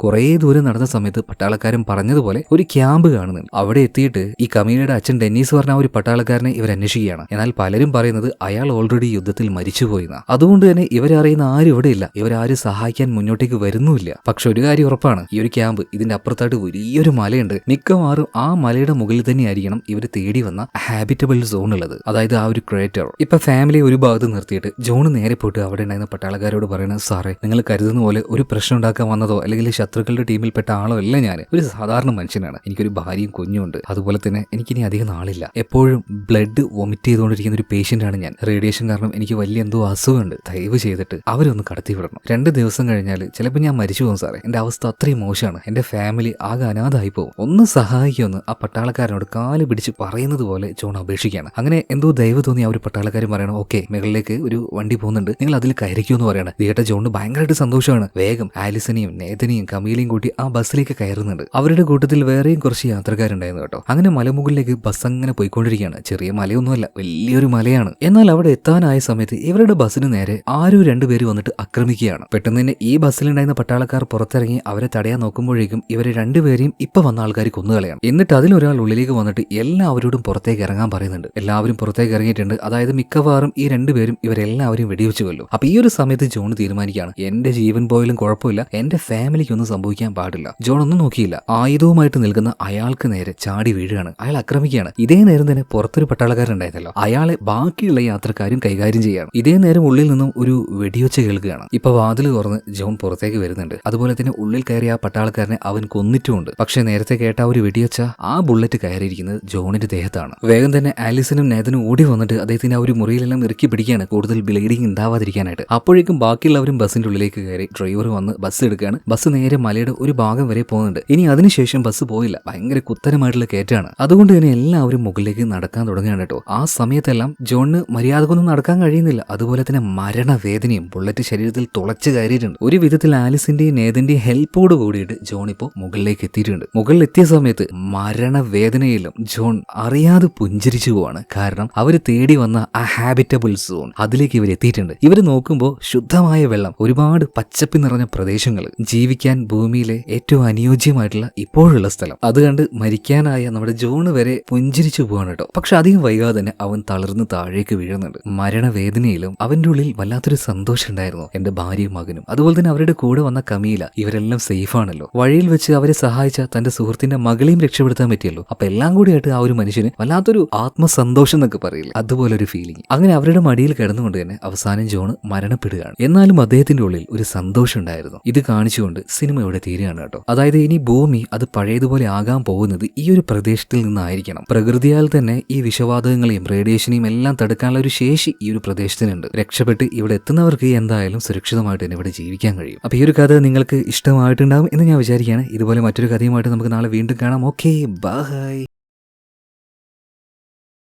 കുറേ ദൂരം നടന്ന സമയത്ത് പട്ടാളക്കാരൻ പറഞ്ഞതുപോലെ ഒരു ക്യാമ്പ് കാണുന്നുണ്ട്. അവിടെ എത്തിയിട്ട് ഈ കമീലയുടെ അച്ഛൻ ഡെന്നീസ് പറഞ്ഞ ഒരു പട്ടാളക്കാരനെ ഇവർ അന്വേഷിക്കുകയാണ്. എന്നാൽ പലരും പറയുന്നത് അയാൾ ഓൾറെഡി യുദ്ധത്തിൽ മരിച്ചുപോയെന്ന. അതുകൊണ്ട് തന്നെ ഇവരറിയുന്ന ആരും ഇവിടെ ഇല്ല, ഇവരാരും സഹായിക്കാൻ മുന്നോട്ടേക്ക് വരുന്നുമില്ല. പക്ഷെ ഒരു കാര്യം ഉറപ്പാണ്, ഈ ഒരു ക്യാമ്പ് ഇതിന്റെ അപ്പുറത്തായിട്ട് വലിയൊരു മലയുണ്ട്. മിക്കവാറും ആ മലയുടെ മുകളിൽ തന്നെയായിരിക്കണം ഇവർ തേടി വന്ന ഹാബിറ്റബിൾ സോൺ ഉള്ളത്, അതായത് ആ ഒരു ക്രേറ്റർ. ഇപ്പൊ ഫാമിലി ഒരു ഭാഗത്ത് നിർത്തിയിട്ട് ജോൺ നേരെ പോയിട്ട് അവിടെ ഉണ്ടായിരുന്ന പട്ടാളക്കാരോട് പറയുന്നത്, സാറേ നിങ്ങൾ കരുതുന്ന പോലെ ഒരു പ്രശ്നം ഉണ്ടാക്കാൻ വന്നതോ അല്ലെങ്കിൽ ശത്രുക്കളുടെ ടീമിൽപ്പെട്ട ആളോ അല്ല ഞാൻ. ഒരു സാധാരണ മനുഷ്യനാണ്. എനിക്കൊരു ഭാര്യയും കുഞ്ഞുണ്ട്. അതുപോലെ തന്നെ എനിക്കിനി അധികം നാളില്ല. എപ്പോഴും ബ്ലഡ് വൊമിറ്റ് ചെയ്തുകൊണ്ടിരിക്കുന്ന ഒരു പേഷ്യന്റ് ആണ് ഞാൻ. റേഡിയേഷൻ കാരണം എനിക്ക് വലിയ എന്തോ അസുഖമുണ്ട്. ദയവ് ചെയ്തിട്ട് അവരൊന്ന് കടത്തി വിടണം. 2 ദിവസം കഴിഞ്ഞാൽ ചിലപ്പോൾ ഞാൻ മരിച്ചു പോകും സാറേ. എന്റെ അവസ്ഥ അത്രയും മോശമാണ്. എന്റെ ഫാമിലി ആകെ അനാഥമായി പോകും. ഒന്ന് സഹായിക്കുമെന്ന് ആ പട്ടാളക്കാരനോട് കാല് പിടിച്ച് പറയുന്നത് പോലെ ജോൺ അപേക്ഷിക്കുകയാണ്. അങ്ങനെ എന്തോ ദയവ് തോന്നി ആ ഒരു പട്ടാളക്കാരൻ പറയണം, ഓക്കെ മുകളിലേക്ക് ഒരു വണ്ടി പോകുന്നുണ്ട്, നിങ്ങൾ അതിൽ കയറിക്കുമെന്ന് പറയണം. കേട്ട ജോണിന് ഭയങ്കരമായിട്ട് സന്തോഷമാണ്. വേഗം ആലിസനെയും നേതനെയും കമീലയും കൂട്ടി ആ ബസ്സിലേക്ക് കയറുന്നുണ്ട്. അവരുടെ കൂട്ടത്തിൽ വേറെയും കുറച്ച് യാത്രക്കാരുണ്ടായിരുന്നു കേട്ടോ. അങ്ങനെ മലമുകളിലേക്ക് ബസ് അങ്ങനെ പോയിക്കൊണ്ടിരിക്കുകയാണ്. ചെറിയ മലയൊന്നുമല്ല, വലിയൊരു മലയാണ്. എന്നാൽ അവിടെ എത്താനായ സമയത്ത് ഇവരുടെ ബസ്സിന് നേരെ ആരോ 2 പേര് വന്നിട്ട് ആക്രമിക്കുകയാണ്. പെട്ടെന്ന് തന്നെ ഈ ബസ്സിലുണ്ടായിരുന്ന പട്ടാളക്കാർ പുറത്തിറങ്ങി അവരെ തടയാൻ നോക്കുമ്പോഴേക്കും ഇവരെ 2 പേരെയും ഇപ്പൊ വന്ന ആൾക്കാർ കൊന്നുകളയാണ്. എന്നിട്ട് അതിലൊരാൾ ഉള്ളിലേക്ക് വന്നിട്ട് എല്ലാവരോടും പുറത്തേക്ക് ഇറങ്ങാൻ പറയുന്നുണ്ട്. എല്ലാവരും പുറത്തേക്ക് ഇറങ്ങിയിട്ടുണ്ട്. അതായത് മിക്കവാറും ഈ 2 പേരും ഇവരെല്ലാവരും വെടിവെച്ച് കൊല്ലും. അപ്പൊ ഈ ഒരു സമയത്ത് ജോൺ തീരുമാനിക്കുകയാണ്, എന്റെ ജീവൻ പോയാലും കുഴപ്പമില്ല, എന്റെ ഫാമിലിക്ക് ഒന്നും സംഭവിക്കാൻ പാടില്ല. ജോൺ ഒന്നും നോക്കിയില്ല. ആയുധവുമായിട്ട് നിൽക്കുന്ന അയാൾക്ക് നേരെ ചാടി വീഴുകയാണ്. അയാൾ ആക്രമിക്കുകയാണ്. ഇതേ നേരം തന്നെ പുറത്തൊരു പട്ടാളക്കാരുണ്ടായിരുന്നല്ലോ, അയാളെ ബാക്കിയുള്ള യാത്രക്കാരും കൈകാര്യം ചെയ്യാണ്. ഇതേ നേരം ഉള്ളിൽ നിന്നും ഒരു വെടിവെച്ച് കേൾക്കുകയാണ്. ഇപ്പൊ വാതിൽ തുറന്ന് ജോൺ പുറത്തേക്ക് വരുന്നുണ്ട്. അതുപോലെ തന്നെ ഉള്ളിൽ കയറിയ ആ പട്ടാളക്കാരനെ അവൻ കൊന്നിട്ടുമുണ്ട്. പക്ഷെ നേരത്തെ കേട്ട ഒരു വെടിവെച്ച ആ ബുള്ളറ്റ് കയറിയിരിക്കുന്നത് ജോണിന്റെ ദേഹത്താണ്. വേഗം തന്നെ ആലിസനും നേതനും ഓടി വന്നിട്ട് അദ്ദേഹത്തിന് ആ ഒരു മുറിയിലെല്ലാം ഇറുക്കി പിടിക്കുകയാണ്, കൂടുതൽ ബ്ലീഡിങ് ഉണ്ടാവാതിരിക്കാനായിട്ട്. അപ്പോഴേക്കും ബാക്കിയുള്ളവരും ബസ്സിന്റെ ഉള്ളിലേക്ക് കയറി. ഡ്രൈവർ വന്ന് ബസ് എടുക്കുകയാണ്. ബസ് നേരെ മലയുടെ ഒരു ഭാഗം വരെ പോകുന്നുണ്ട്. ഇനി അതിനുശേഷം ബസ് പോയില്ല, ഭയങ്കര കുത്തരമായിട്ടുള്ള കയറ്റാണ്. അതുകൊണ്ട് തന്നെ എല്ലാവരും മുകളിലേക്ക് നടക്കാൻ തുടങ്ങുകയാണ് കേട്ടോ. ആ സമയത്തെല്ലാം ജോണിന് മര്യാദക്കൊന്നും നടക്കാൻ കഴിയുന്നില്ല. അതുപോലെ തന്നെ മരണവേദനയും ബുള്ളറ്റ് ശരീരത്തിൽ തുളച്ചു കയറിയിട്ടുണ്ട്. ഒരു വിധത്തിൽ ആലിസിന്റെയും നേതന്റെയും ഹെൽപ്പോട് കൂടിയിട്ട് ജോൺ ഇപ്പോ മുകളിലേക്ക് എത്തിയിട്ടുണ്ട്. മുകളിൽ എത്തിയ സമയത്ത് മരണവേദനയിലും ജോൺ അറിയാതെ പുഞ്ചിരിച്ചു പോവാണ്. കാരണം അവര് തേടി വന്ന ആ ഹാബിറ്റബിൾ സോൺ അതിലേക്ക് ഇവർ എത്തിയിട്ടുണ്ട്. ഇവർ നോക്കുമ്പോൾ ശുദ്ധമായ വെള്ളം, ഒരുപാട് പച്ചപ്പ് നിറഞ്ഞ പ്രദേശങ്ങൾ, ജീവിക്കാൻ ഭൂമിയിലെ ഏറ്റവും അനുയോജ്യമായിട്ടുള്ള ഇപ്പോഴുള്ള സ്ഥലം. അത് കണ്ട് മരിക്കാനായ നമ്മുടെ ജോണ് വരെ പുഞ്ചിരിച്ചു പോവാണ് കേട്ടോ. പക്ഷെ അധികം വൈകാതെ തന്നെ അവൻ തളർന്ന് താഴേക്ക് വീഴുന്നുണ്ട്. മരണവേദനയിലും അവന്റെ ഉള്ളിൽ വല്ലാത്തൊരു സന്തോഷം ഉണ്ടായിരുന്നു. എന്റെ ഭാര്യയും മകനും അതുപോലെ തന്നെ അവരുടെ കൂടെ വന്ന കമീല, ഇവരെല്ലാം സേഫ് ആണല്ലോ. വഴിയിൽ വെച്ച് അവരെ സഹായിച്ച തന്റെ സുഹൃത്തിന്റെ മകളെയും രക്ഷപ്പെടുത്താൻ പറ്റിയല്ലോ. അപ്പൊ എല്ലാം കൂടിയായിട്ട് ആ ഒരു മനുഷ്യന് വല്ലാത്തൊരു ആത്മസന്തോഷം എന്നൊക്കെ പറയില്ല, അതുപോലെ ഒരു ഫീലിംഗ്. അങ്ങനെ അവരുടെ മടിയിൽ കിടന്നുകൊണ്ട് തന്നെ അവസാനം ജോൺ മരണപ്പെടുകയാണ്. എന്നാലും അദ്ദേഹത്തിന്റെ ഉള്ളിൽ ഒരു സന്തോഷം ഉണ്ടായിരുന്നു. ഇത് കാണിച്ചുകൊണ്ട് സിനിമ ഇവിടെ തീരുകയാണ് കേട്ടോ. അതായത് ഇനി ഭൂമി അത് പഴയതുപോലെ ആകാൻ പോകുന്നത് ഈ ഒരു പ്രദേശത്തിൽ നിന്നായിരിക്കണം. പ്രകൃതിയാൽ തന്നെ ഈ വിഷവാതകങ്ങളെയും റേഡിയേഷനെയും എല്ലാം തടുക്കാനുള്ള ഒരു ശേഷി ഈ ഒരു പ്രദേശത്തിനുണ്ട്. രക്ഷപ്പെട്ട് ഇവിടെ എത്തുന്നവർക്ക് എന്തായാലും സുരക്ഷിതമായിട്ട് തന്നെ ഇവിടെ ജീവിക്കാൻ കഴിയും. അപ്പൊ ഈ ഒരു കഥ നിങ്ങൾക്ക് ഇഷ്ടമായിട്ടുണ്ടാകും എന്ന് ഞാൻ വിചാരിക്കുകയാണ്. ഇതുപോലെ മറ്റൊരു കഥയുമായിട്ട് നമുക്ക് നാളെ വീണ്ടും കാണാം. Okay, by.